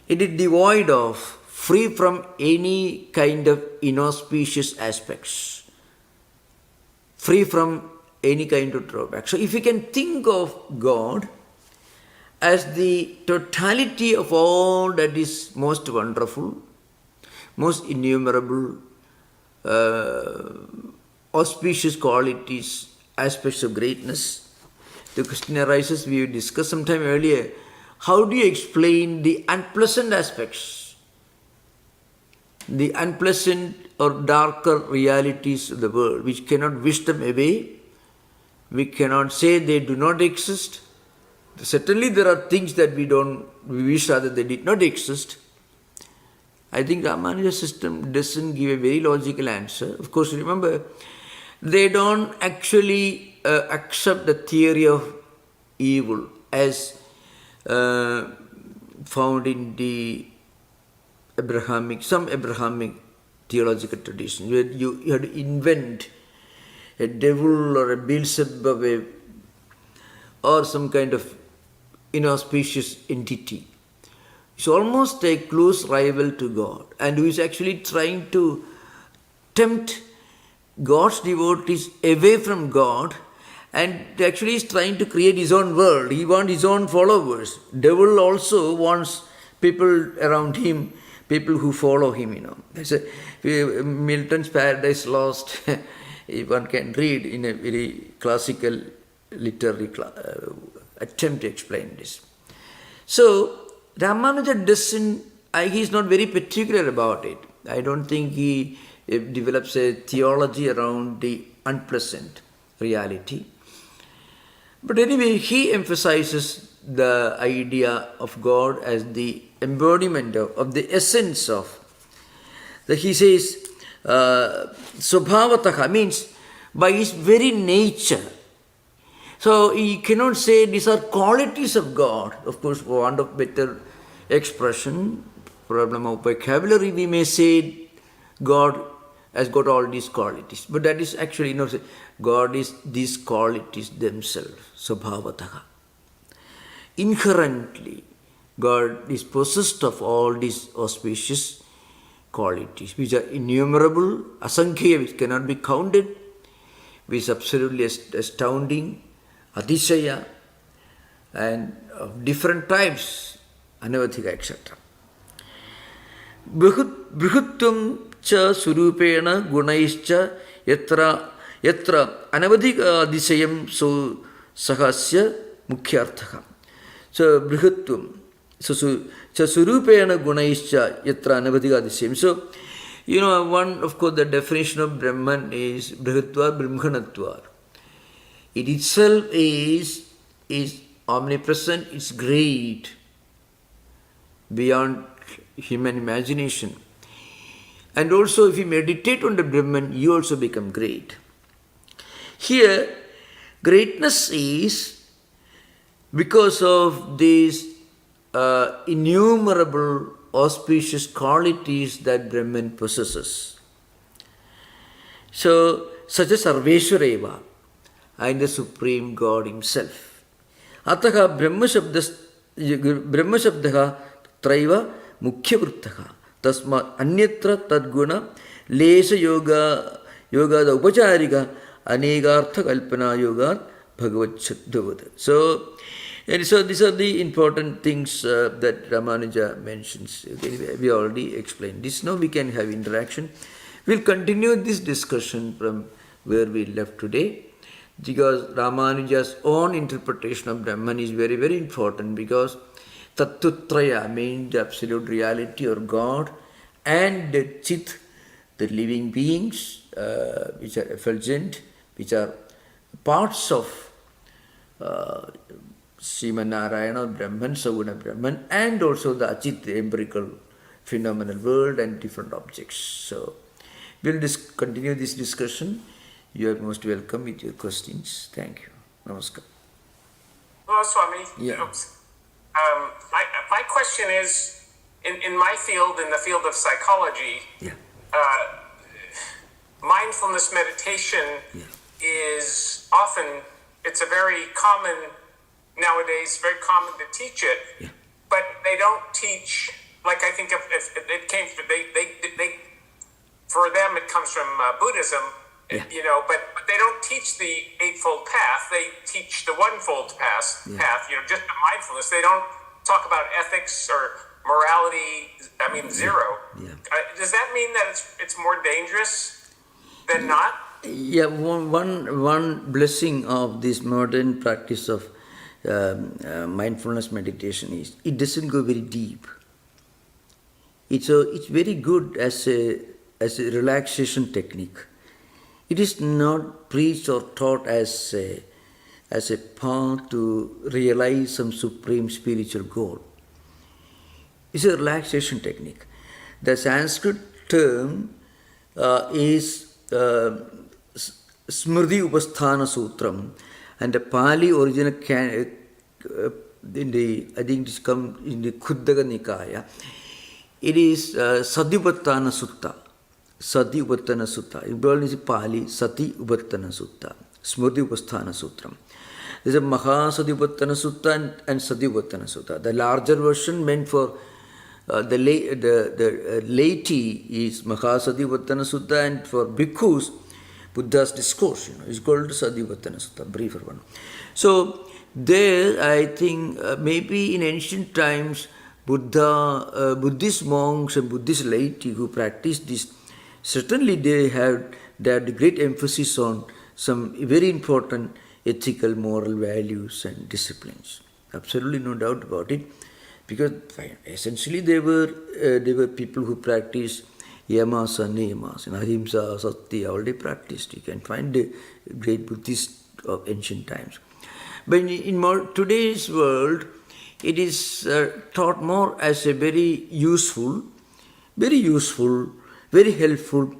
It is devoid of, free from any kind of inauspicious aspects, free from any kind of drawback. So if you can think of God as the totality of all that is most wonderful, most innumerable, auspicious qualities, aspects of greatness. The question arises, we discussed sometime earlier, how do you explain the unpleasant aspects, the unpleasant or darker realities of the world, which cannot wish them away? We cannot say they do not exist. Certainly there are things that we wish rather they did not exist. I think Ramanuja's system doesn't give a very logical answer. Of course, remember, they don't actually accept the theory of evil as found in the some Abrahamic theological tradition, where you had to invent a devil or a Beelzebub or some kind of inauspicious entity. It's almost a close rival to God, and who is actually trying to tempt God's devotees away from God, and actually is trying to create his own world. He wants his own followers. Devil also wants people around him, people who follow him, That's Milton's Paradise Lost. One can read in a very classical literary attempt to explain this. So, Ramanuja he's not very particular about it. I don't think he develops a theology around the unpleasant reality. But anyway, he emphasizes the idea of God as the embodiment of the essence of. He says, Swabhavataha means by his very nature. So he cannot say these are qualities of God. Of course, for want of better expression, problem of vocabulary, we may say God has got all these qualities. But that is actually, God is these qualities themselves, Swabhavataha. Inherently, God is possessed of all these auspicious qualities, which are innumerable, asankhya, which cannot be counted, which is absolutely astounding, adishaya, and of different types, anavadhika, etc. Brihutvam cha surupena gunaischa yatra anavadhika adishayam so sahasya mukhyarthaka. So, brihutvam. So, surupena gunaischa yatra anavadhika adishayam. So, one, of course, the definition of Brahman is brihutva brahmanatva. It itself is omnipresent, it's great, beyond human imagination. And also, if you meditate on the Brahman, you also become great. Here, greatness is because of these innumerable auspicious qualities that Brahman possesses. So, such as Sarveshwareva, and the Supreme God Himself. Ataha Brahmashabdaha traiva mukhyavruttaha tasmat anyatra tadguna lesha yoga the upacharika anegartha kalpana yoga bhagavad. So these are the important things that Ramanuja mentions. Okay, we already explained this. Now we can have interaction. We'll continue this discussion from where we left today, because Ramanuja's own interpretation of Brahman is very, very important, because Tattvatraya means the absolute reality or God, and the Chit, the living beings, which are effulgent, which are parts of Sriman Narayana, Brahman, Saguna Brahman, and also the Achit, the empirical phenomenal world and different objects. So, we'll continue this discussion. You are most welcome with your questions. Thank you. Namaskar. Hello, Swami. Yeah. My question is, in my field, in the field of psychology, mindfulness meditation is often, it's a very common, nowadays, very common to teach it, but they don't teach, like I think if it came, for them it comes from Buddhism, you know, but they don't teach the Eightfold Path. They teach the One-Fold Path, you know, just the mindfulness. They don't talk about ethics or morality. I mean, zero. Does that mean that it's more dangerous than not? Yeah, one blessing of this modern practice of mindfulness meditation is it doesn't go very deep. It's very good as a relaxation technique. It is not preached or taught as a path to realize some supreme spiritual goal. It's a relaxation technique. The Sanskrit term is Smriti Upasthana Sutram, and the Pali original I think it's come in the Khuddaka Nikaya. It is Sati Upattana Sutta. Sati Upattana Sutta. It is Pali Sati Upattana Sutta. Smriti Upasthana Sutram. There is a Mahasati Upattana Sutta and Sati Upattana Sutta. The larger version meant for the laity is Mahasati Upattana Sutta, and for bhikkhus, Buddha's discourse, is called Sati Upattana Sutta, briefer one. So there, I think maybe in ancient times, Buddhist monks and Buddhist laity who practiced this, certainly they had great emphasis on some very important ethical, moral values and disciplines. Absolutely no doubt about it, because essentially they were people who practiced yamas and niyamas, and ahimsa, satya, already practiced. You can find the great Buddhists of ancient times. But in today's world, it is taught more as a very useful, very helpful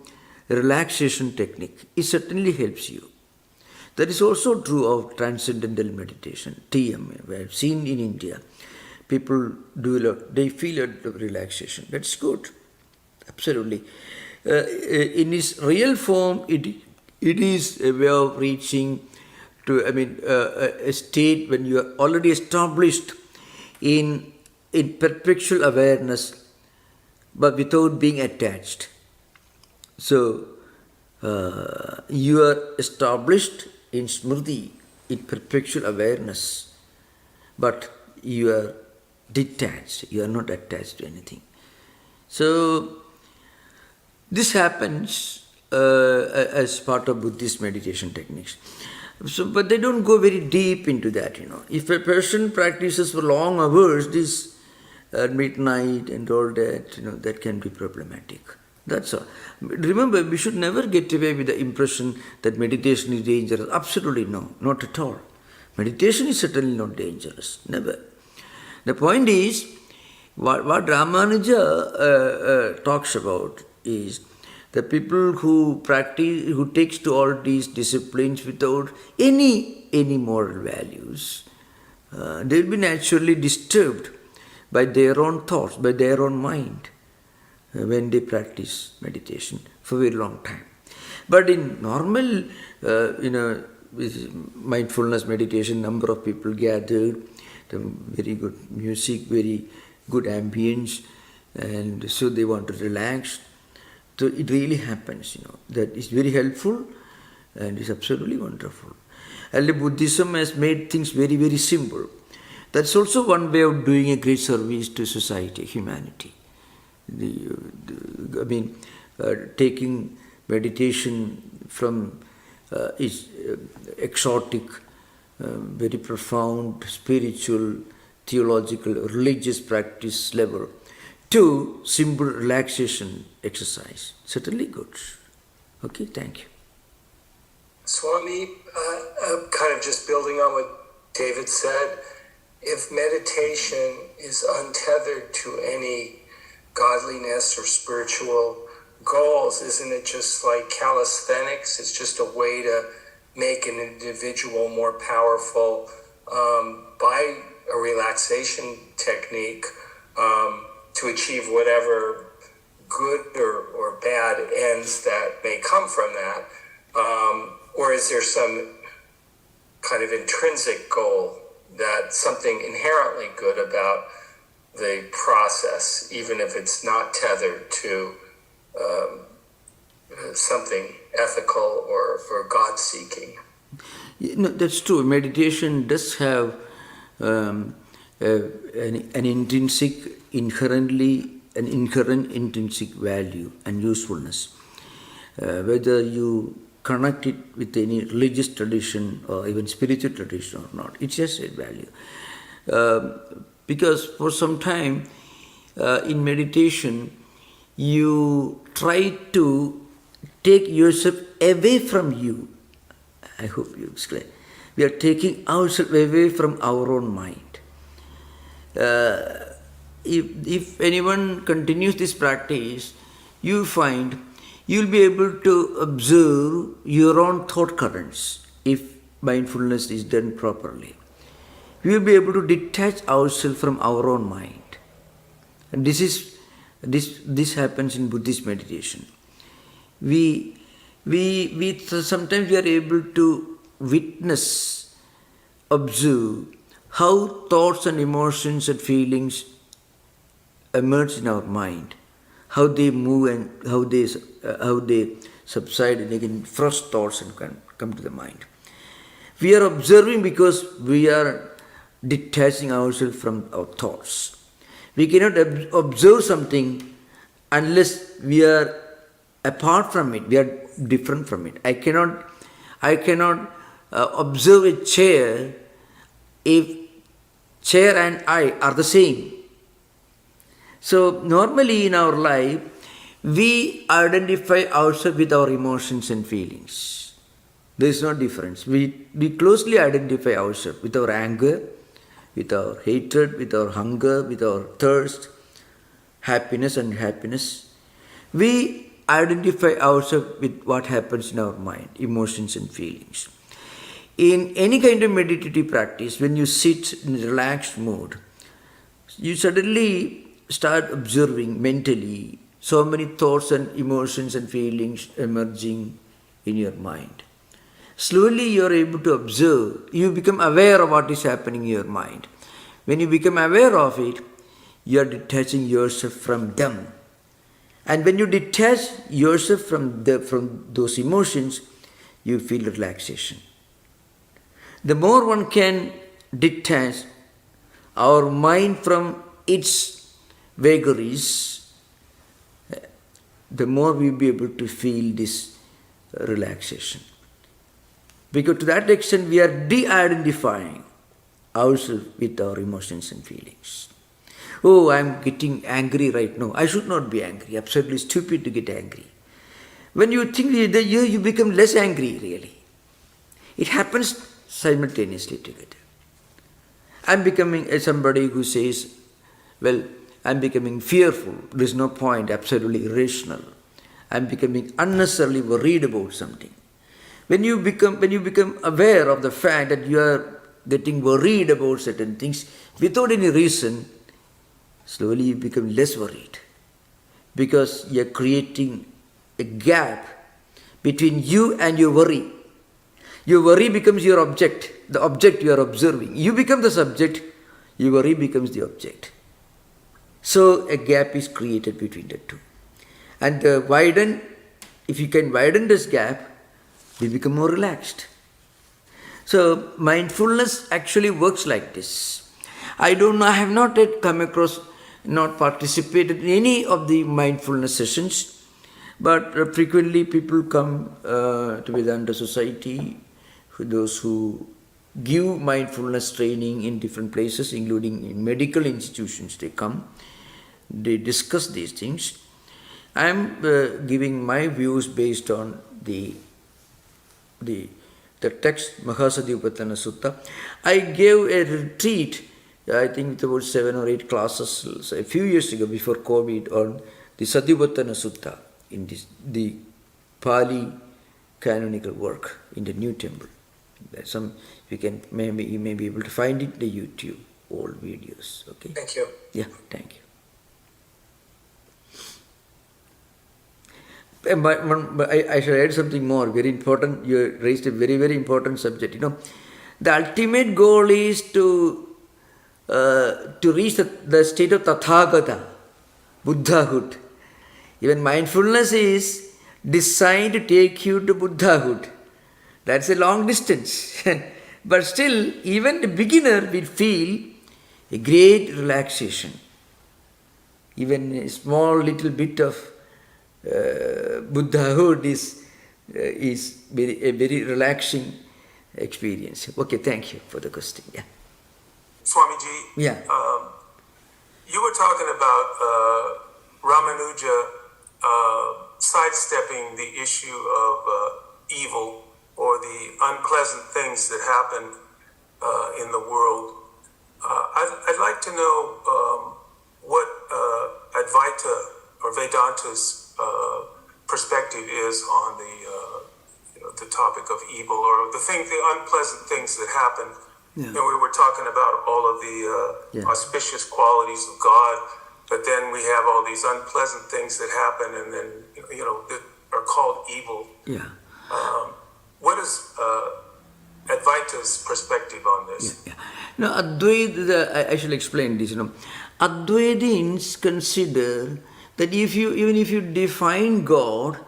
relaxation technique. It certainly helps you. That is also true of transcendental meditation, TM. I have seen in India, people do a lot, they feel a lot of relaxation. That's good, absolutely. In its real form, it is a way of reaching to, a state when you are already established in perpetual awareness, but without being attached. So, you are established in smriti, in perpetual awareness, but you are detached, you are not attached to anything. So, this happens as part of Buddhist meditation techniques. So, but they don't go very deep into that, If a person practices for long hours, this at midnight and all that, that can be problematic. That's all. Remember, we should never get away with the impression that meditation is dangerous. Absolutely no, not at all. Meditation is certainly not dangerous, never. The point is, what Ramanuja talks about is the people who practice, who takes to all these disciplines without any moral values, they will be naturally disturbed by their own thoughts, by their own mind, when they practice meditation for a very long time. But in normal, mindfulness meditation, number of people gathered, very good music, very good ambience, and so they want to relax. So it really happens, that is very helpful and is absolutely wonderful. And Buddhism has made things very, very simple. That's also one way of doing a great service to society, humanity. Taking meditation from its exotic, very profound, spiritual, theological, religious practice level to simple relaxation exercise. Certainly good. Okay, thank you. Swami, kind of just building on what David said, if meditation is untethered to any godliness or spiritual goals, isn't it just like calisthenics? It's just a way to make an individual more powerful by a relaxation technique to achieve whatever good or bad ends that may come from that? Or is there some kind of intrinsic goal, that something inherently good about the process, even if it's not tethered to something ethical or for God seeking. No, that's true. Meditation does have an inherent intrinsic value and usefulness. Whether you connect it with any religious tradition or even spiritual tradition or not, it's just a value. Because for some time in meditation, you try to take yourself away from you. I hope you explain. We are taking ourselves away from our own mind. If anyone continues this practice, you find you'll be able to observe your own thought currents if mindfulness is done properly. We will be able to detach ourselves from our own mind. And this happens in Buddhist meditation. We sometimes we are able to witness, observe how thoughts and emotions and feelings emerge in our mind, how they move and how they subside, and again fresh thoughts and come to the mind. We are observing because we are detaching ourselves from our thoughts. We cannot observe something unless we are apart from it, we are different from it. I cannot observe a chair if chair and I are the same. So normally in our life, we identify ourselves with our emotions and feelings. There is no difference. We closely identify ourselves with our anger, with our hatred, with our hunger, with our thirst, happiness and unhappiness. We identify ourselves with what happens in our mind, emotions and feelings. In any kind of meditative practice, when you sit in a relaxed mood, you suddenly start observing mentally so many thoughts and emotions and feelings emerging in your mind. Slowly you are able to observe, you become aware of what is happening in your mind. When you become aware of it, you are detaching yourself from them. And when you detach yourself from those emotions, you feel relaxation. The more one can detach our mind from its vagaries, the more we will be able to feel this relaxation. Because to that extent we are de-identifying ourselves with our emotions and feelings. Oh, I am getting angry right now. I should not be angry. Absolutely stupid to get angry. When you think that you become less angry, really. It happens simultaneously together. I am becoming somebody who says, well, I am becoming fearful. There is no point, absolutely irrational. I am becoming unnecessarily worried about something. When you become aware of the fact that you are getting worried about certain things without any reason, slowly you become less worried, because you are creating a gap between you and your worry. Your worry becomes your object, the object you are observing. You become the subject, your worry becomes the object. So a gap is created between the two. And if you can widen this gap, we become more relaxed. So mindfulness actually works like this. I have not yet come across, not participated in any of the mindfulness sessions, but frequently people come to Vedanta Society, those who give mindfulness training in different places, including in medical institutions. They come, they discuss these things. I am giving my views based on the text Mahasatyupatthana Sutta. I gave a retreat, I think with about 7 or 8 classes a few years ago before COVID, on the Satyupatthana Sutta in the Pali canonical work in the new temple. You may be able to find it in the YouTube, old videos. Okay. Thank you. Yeah, thank you. I shall add something more, very important. You raised a very, very important subject. The ultimate goal is to reach the state of Tathagata, Buddhahood. Even mindfulness is designed to take you to Buddhahood. That's a long distance. But still, even the beginner will feel a great relaxation. Even a small little bit of Buddhahood is a very relaxing experience. Okay, thank you for the question. Yeah. Swamiji, Yeah. You were talking about Ramanuja sidestepping the issue of evil or the unpleasant things that happen in the world. I'd like to know what Advaita or Vedanta's perspective is on the topic of evil or the unpleasant things that happen. Yeah. We were talking about all of the auspicious qualities of God, but then we have all these unpleasant things that happen, and then that are called evil. Yeah. What is Advaita's perspective on this? Yeah. No, Advaita, I shall explain this. Advaitins consider that even if you define God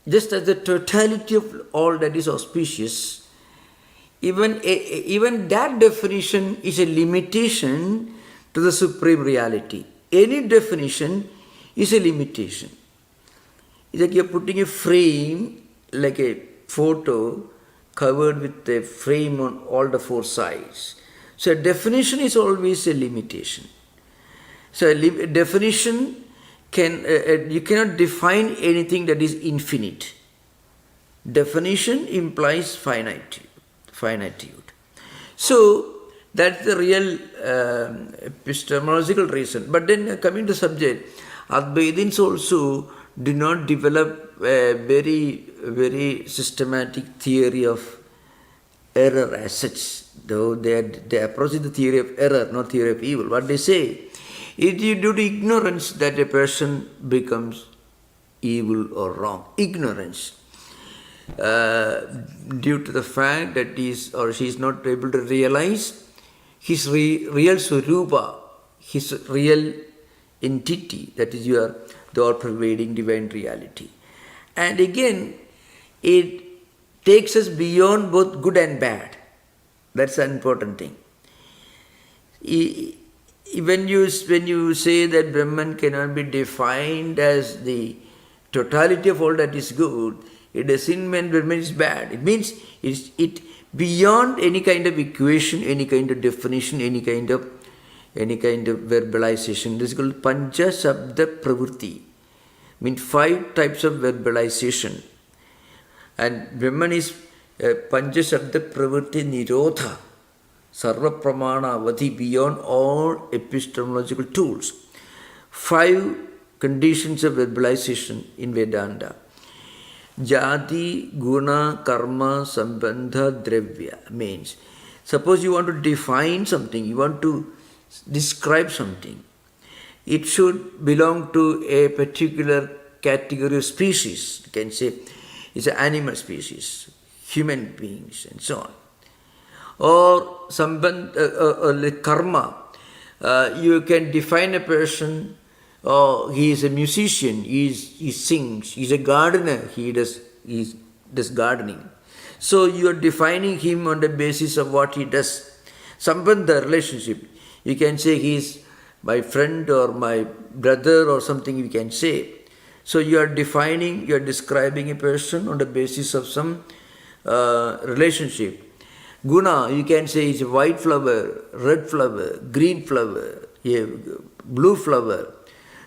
just as the totality of all that is auspicious, even that definition is a limitation to the supreme reality. Any definition is a limitation. It's like you're putting a frame, like a photo covered with a frame on all the four sides. So a definition is always a limitation. So a definition you cannot define anything that is infinite. Definition implies finitude. So that's the real epistemological reason. But then coming to subject, Advaitins also do not develop a very, very systematic theory of error as such. Though they approach the theory of error, not theory of evil. What they say, it is due to ignorance that a person becomes evil or wrong. Ignorance. Due to the fact that he or she is not able to realize his real swarupa, his real entity, that is the all-pervading divine reality. And again, it takes us beyond both good and bad. That's an important thing. When you say that Brahman cannot be defined as the totality of all that is good, it doesn't mean Brahman is bad. It means it beyond any kind of equation, any kind of definition, any kind of verbalization. This is called Pancha Shabda Pravritti. Means 5 types of verbalization. And Brahman is Pancha Shabda Pravritti Nirodha. Sarva Pramana Avadhi, beyond all epistemological tools. 5 conditions of verbalization in Vedanta. Jati, Guna, Karma, Sambandha, Dravya means, suppose you want to define something, you want to describe something, it should belong to a particular category of species. You can say it's an animal species, human beings, and so on. Or like karma, you can define a person. He is a musician, he sings, he is a gardener, he does gardening. So you are defining him on the basis of what he does. Sambandha, relationship, you can say he is my friend or my brother or something you can say. So you are describing a person on the basis of some relationship. Guna, you can say it's a white flower, red flower, green flower, blue flower.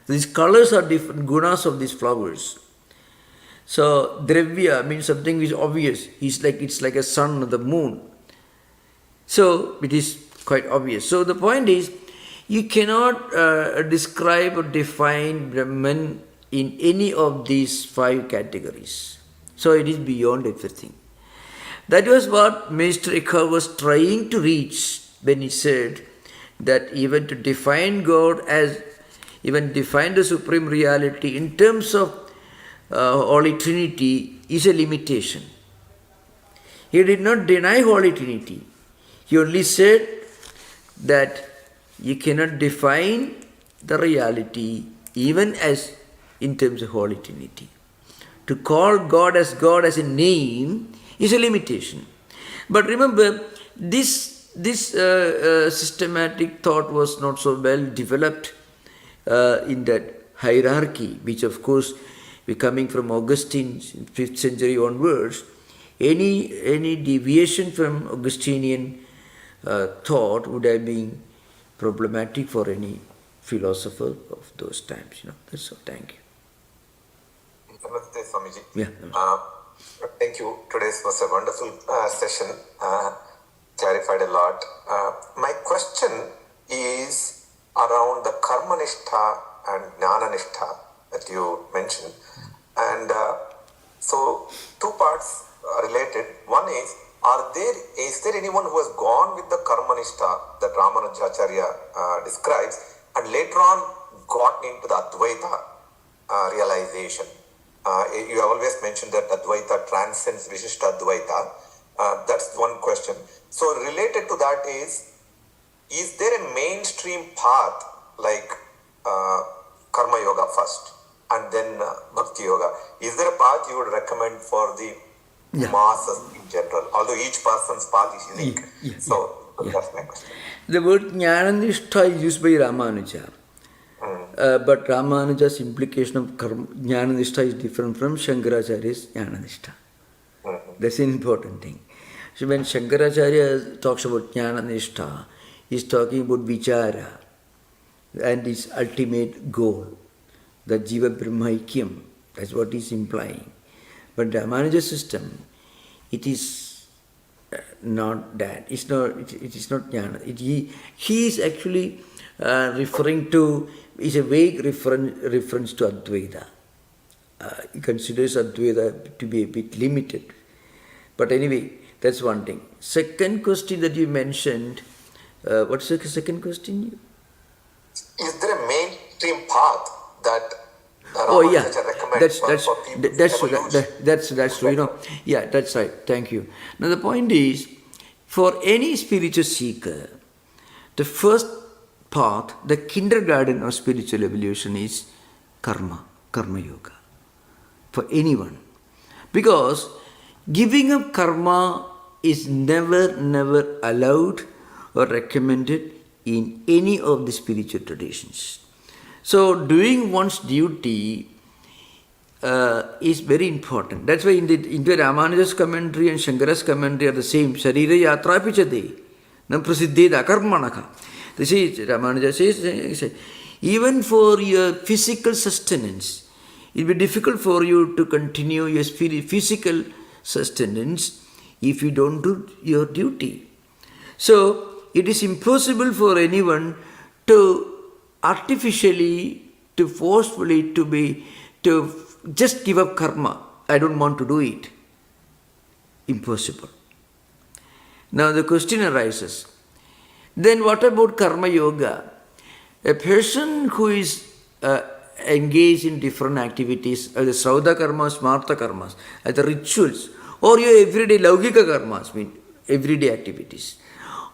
These colors are different gunas of these flowers. So dravya means something which is obvious. It's like a sun or the moon. So it is quite obvious. So the point is, you cannot describe or define Brahman in any of these 5 categories. So it is beyond everything. That was what Master Eckhart was trying to reach when he said that even to define God as, even define the Supreme Reality in terms of Holy Trinity is a limitation. He did not deny Holy Trinity. He only said that you cannot define the reality even as in terms of Holy Trinity. To call God as a name is a limitation. But remember, this systematic thought was not so well developed in that hierarchy, which of course, coming from Augustine, 5th century onwards, any deviation from Augustinian thought would have been problematic for any philosopher of those times. That's all. Thank you. Namaste, Swamiji. Yeah. Thank you. Today's was a wonderful session. Clarified a lot. My question is around the karma-nishtha and jnana-nishtha that you mentioned. And so, two parts are related. One is there anyone who has gone with the karma-nishtha that Ramanujacharya describes and later on got into the Advaita realization? You have always mentioned that Advaita transcends Vishishtadvaita. That's one question. So related to that is there a mainstream path like Karma Yoga first and then Bhakti Yoga? Is there a path you would recommend for the masses in general? Although each person's path is unique. That's my question. The word Jnana-nishtha is used by Ramanuja. But Ramanuja's implication of Jnana-nishtha is different from Shankaracharya's Jnana-nishtha. That's an important thing. So when Shankaracharya talks about Jnana-nishtha, he's talking about Vichara and its ultimate goal, the Jiva Brahmaikyam. That's what he's implying. But Ramanuja's system, it is not that. It is not Jnana. He is actually referring to, is a vague reference to Advaita. He considers Advaita to be a bit limited. But anyway, that's one thing. Second question that you mentioned, what's the second question? Is there a mainstream path that recommends for people? That's true. Yeah, that's right. Thank you. Now the point is, for any spiritual seeker, the first path, the kindergarten of spiritual evolution is karma yoga. For anyone. Because giving up karma is never allowed or recommended in any of the spiritual traditions. So doing one's duty is very important. That's why in Ramanuja's commentary and Shankara's commentary are the same. Sharira yatra pichate, nam prasiddheda karmanaka. This is, Ramanuja says, even for your physical sustenance, it will be difficult for you to continue your physical sustenance if you don't do your duty. So, it is impossible for anyone to artificially, to forcefully, to just give up karma. I don't want to do it. Impossible. Now the question arises, then what about karma yoga? A person who is engaged in different activities, the Srauda karmas, Smarta karmas, the rituals, or your everyday Laugika karmas, everyday activities.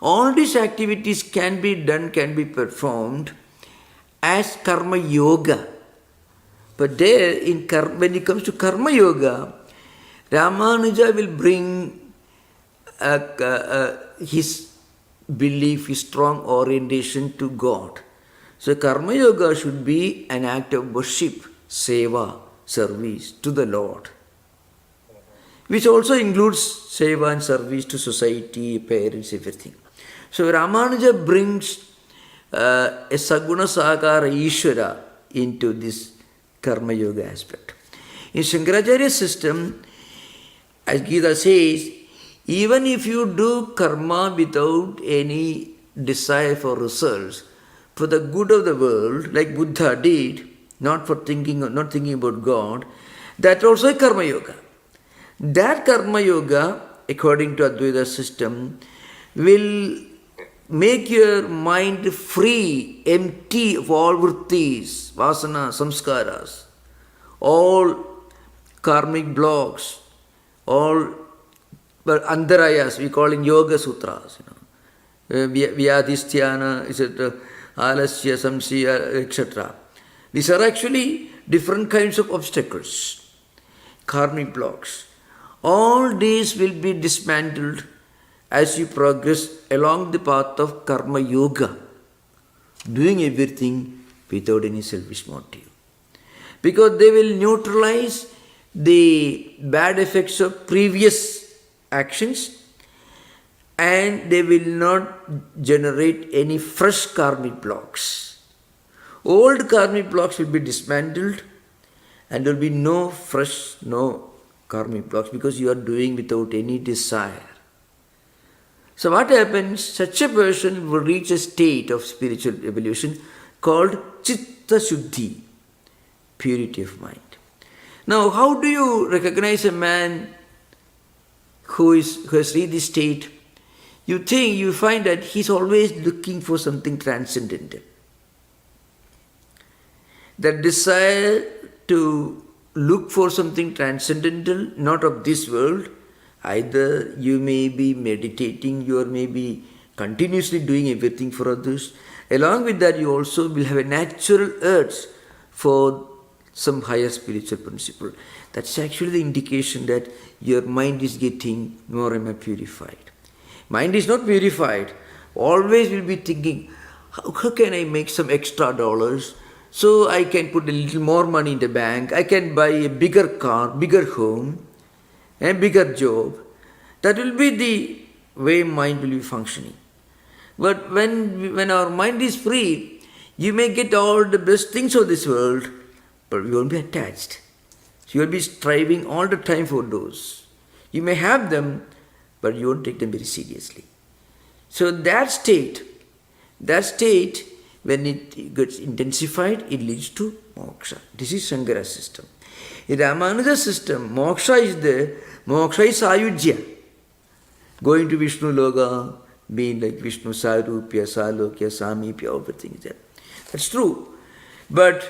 All these activities can be done, can be performed as karma yoga. But there, when it comes to karma yoga, Ramanuja will bring his belief, his strong orientation to God. So karma yoga should be an act of worship, seva, service to the Lord, which also includes seva and service to society, parents, everything. So Ramanuja brings a Saguna Sakara Ishvara into this karma yoga aspect. In Shankaracharya's system, as Gita says, even if you do karma without any desire for results, for the good of the world, like Buddha did, not thinking about God, that's also a karma yoga. That karma yoga, according to Advaita system, will make your mind free, empty of all vrittis, vasana, samskaras, all karmic blocks, all andarayas, we call in yoga sutras, vyadhisthana, etc., alasya, samsya, etc. These are actually different kinds of obstacles. karmic blocks. All these will be dismantled as you progress along the path of karma yoga, doing everything without any selfish motive. Because they will neutralize the bad effects of previous actions, and they will not generate any fresh karmic blocks. Old karmic blocks will be dismantled, and there will be no fresh, no karmic blocks, because you are doing without any desire. So what happens? Such a person will reach a state of spiritual evolution called Chitta Shuddhi, purity of mind. Now, how do you recognize a man who has reached this state? You find that he's always looking for something transcendental. That desire to look for something transcendental, not of this world. Either you may be meditating, you may be continuously doing everything for others. Along with that, you also will have a natural urge for some higher spiritual principle. That's actually the indication that your mind is getting more and more purified. Mind is not purified. Always will be thinking, how can I make some extra dollars so I can put a little more money in the bank, I can buy a bigger car, bigger home, a bigger job. That will be the way mind will be functioning. But when our mind is free, you may get all the best things of this world, but you won't be attached. So you will be striving all the time for those. You may have them, but you won't take them very seriously. So that state, when it gets intensified, it leads to moksha. This is Shankara's system. In Ramanuja's system, moksha is there. Moksha is ayujya. Going to Vishnu Loka, being like Vishnu Sarupya, Salokya, Samipya, everything is there. That's true. But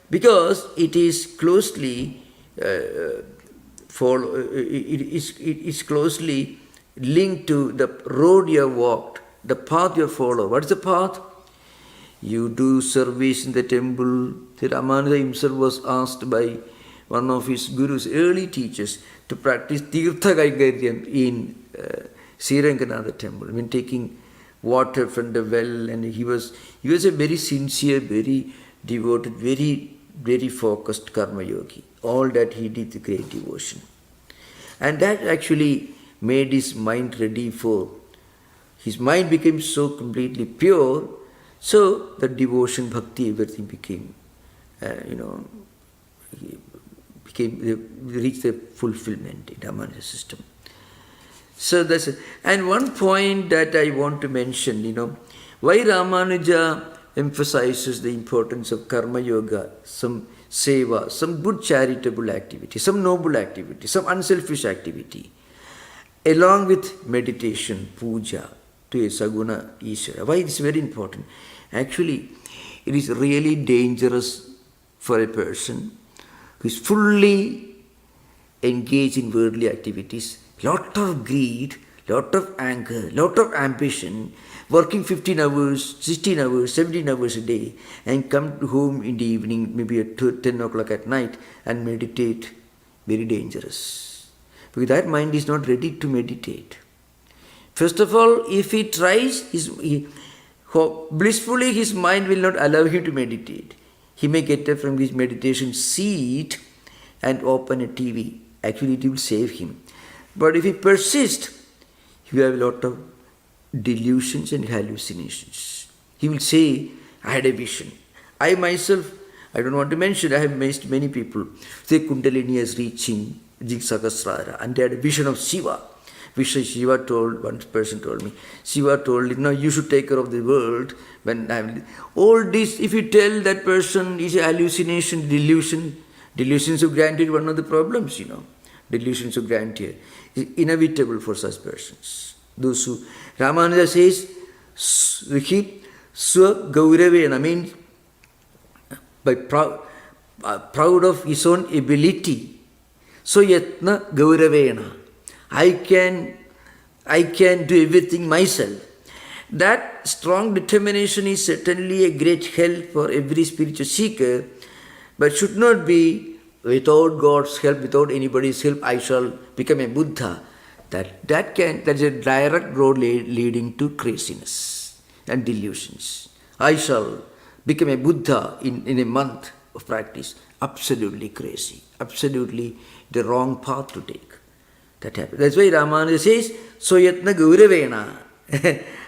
because it is closely it is closely linked to the road you have walked, the path you have followed. What is the path? You do service in the temple. Ramanuja himself was asked by one of his gurus, early teachers, to practice Tirtha Kaigaryam in Sriranganatha temple. I mean, taking water from the well, and he was a very sincere, very devoted, very, very focused karma yogi. All that he did with great devotion. And that actually made his mind ready for, his mind became so completely pure, so the devotion, bhakti, everything became, reached the fulfillment in Ramanuja system. So that's it. And one point that I want to mention, why Ramanuja emphasizes the importance of karma yoga, some seva, some good charitable activity, some noble activity, some unselfish activity, along with meditation, puja, to a Saguna Ishvara. Why it is very important? Actually, it is really dangerous for a person who is fully engaged in worldly activities, lot of greed, lot of anger, lot of ambition, working 15 hours, 16 hours, 17 hours a day, and come home in the evening, maybe at 10 o'clock at night, and meditate. Very dangerous. Because that mind is not ready to meditate. First of all, if he tries, blissfully his mind will not allow him to meditate. He may get up from his meditation seat and open a TV. Actually, it will save him. But if he persists, he will have a lot of delusions and hallucinations. He will say, I had a vision. I myself, I don't want to mention, I have met many people. Say Kundalini is reaching Jigsakasrara, and they had a vision of Shiva. Shiva told, one person told me, Shiva told him, no, you should take care of the world. All this, if you tell that person is a hallucination, delusions of grandeur, one of the problems, delusions of grandeur is inevitable for such persons. Those who, Ramanuja says, Swa Gauravena, means by proud of his own ability. So Yatna Gauravena. I can do everything myself. That strong determination is certainly a great help for every spiritual seeker, but should not be without God's help, without anybody's help, I shall become a Buddha. That's a direct road leading to craziness and delusions. I shall become a Buddha in a month of practice. Absolutely crazy. Absolutely the wrong path to take. That happens. That's why Ramanuja says, Soyatna Gauravena.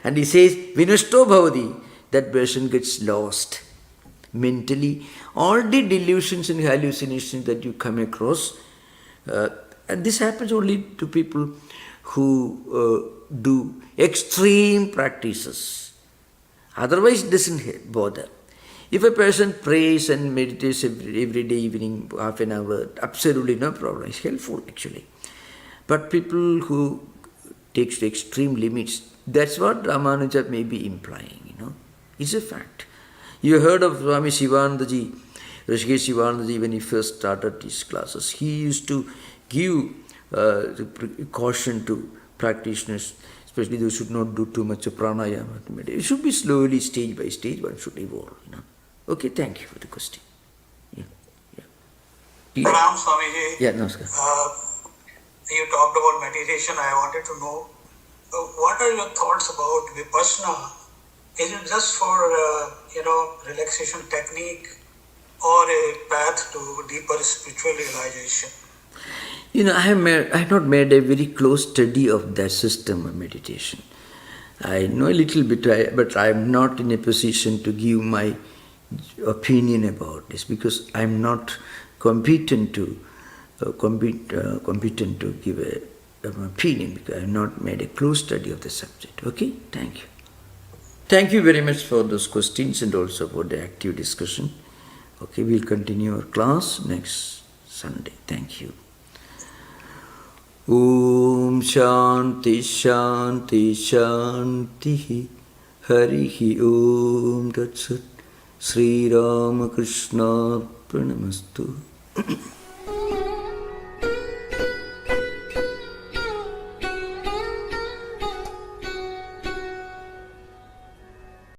And he says, Vinashto Bhavati. That person gets lost mentally. All the delusions and hallucinations that you come across, and this happens only to people who do extreme practices. Otherwise, it doesn't bother. If a person prays and meditates every day evening, half an hour, absolutely no problem. It's helpful actually. But people who take to extreme limits, that's what Ramanuja may be implying, It's a fact. You heard of Swami Shivanandaji, Rishikesh Shivanandaji, when he first started his classes. He used to give caution to practitioners, especially those who should not do too much of pranayama. It should be slowly, stage by stage, one should evolve. Okay, thank you for the question. Pranam Swamiji. Yeah, namaskar. You talked about meditation. I wanted to know what are your thoughts about Vipassana? Is it just for relaxation technique or a path to deeper spiritual realization? I have not made a very close study of that system of meditation. I know a little bit, but I am not in a position to give my opinion about this because I am not competent to give an opinion because I have not made a close study of the subject. Okay, thank you. Thank you very much for those questions and also for the active discussion. Okay, we'll continue our class next Sunday. Thank you. Om Shanti Shanti Shanti Harihi Om Tat Sat Sri Ramakrishna Pranamastu.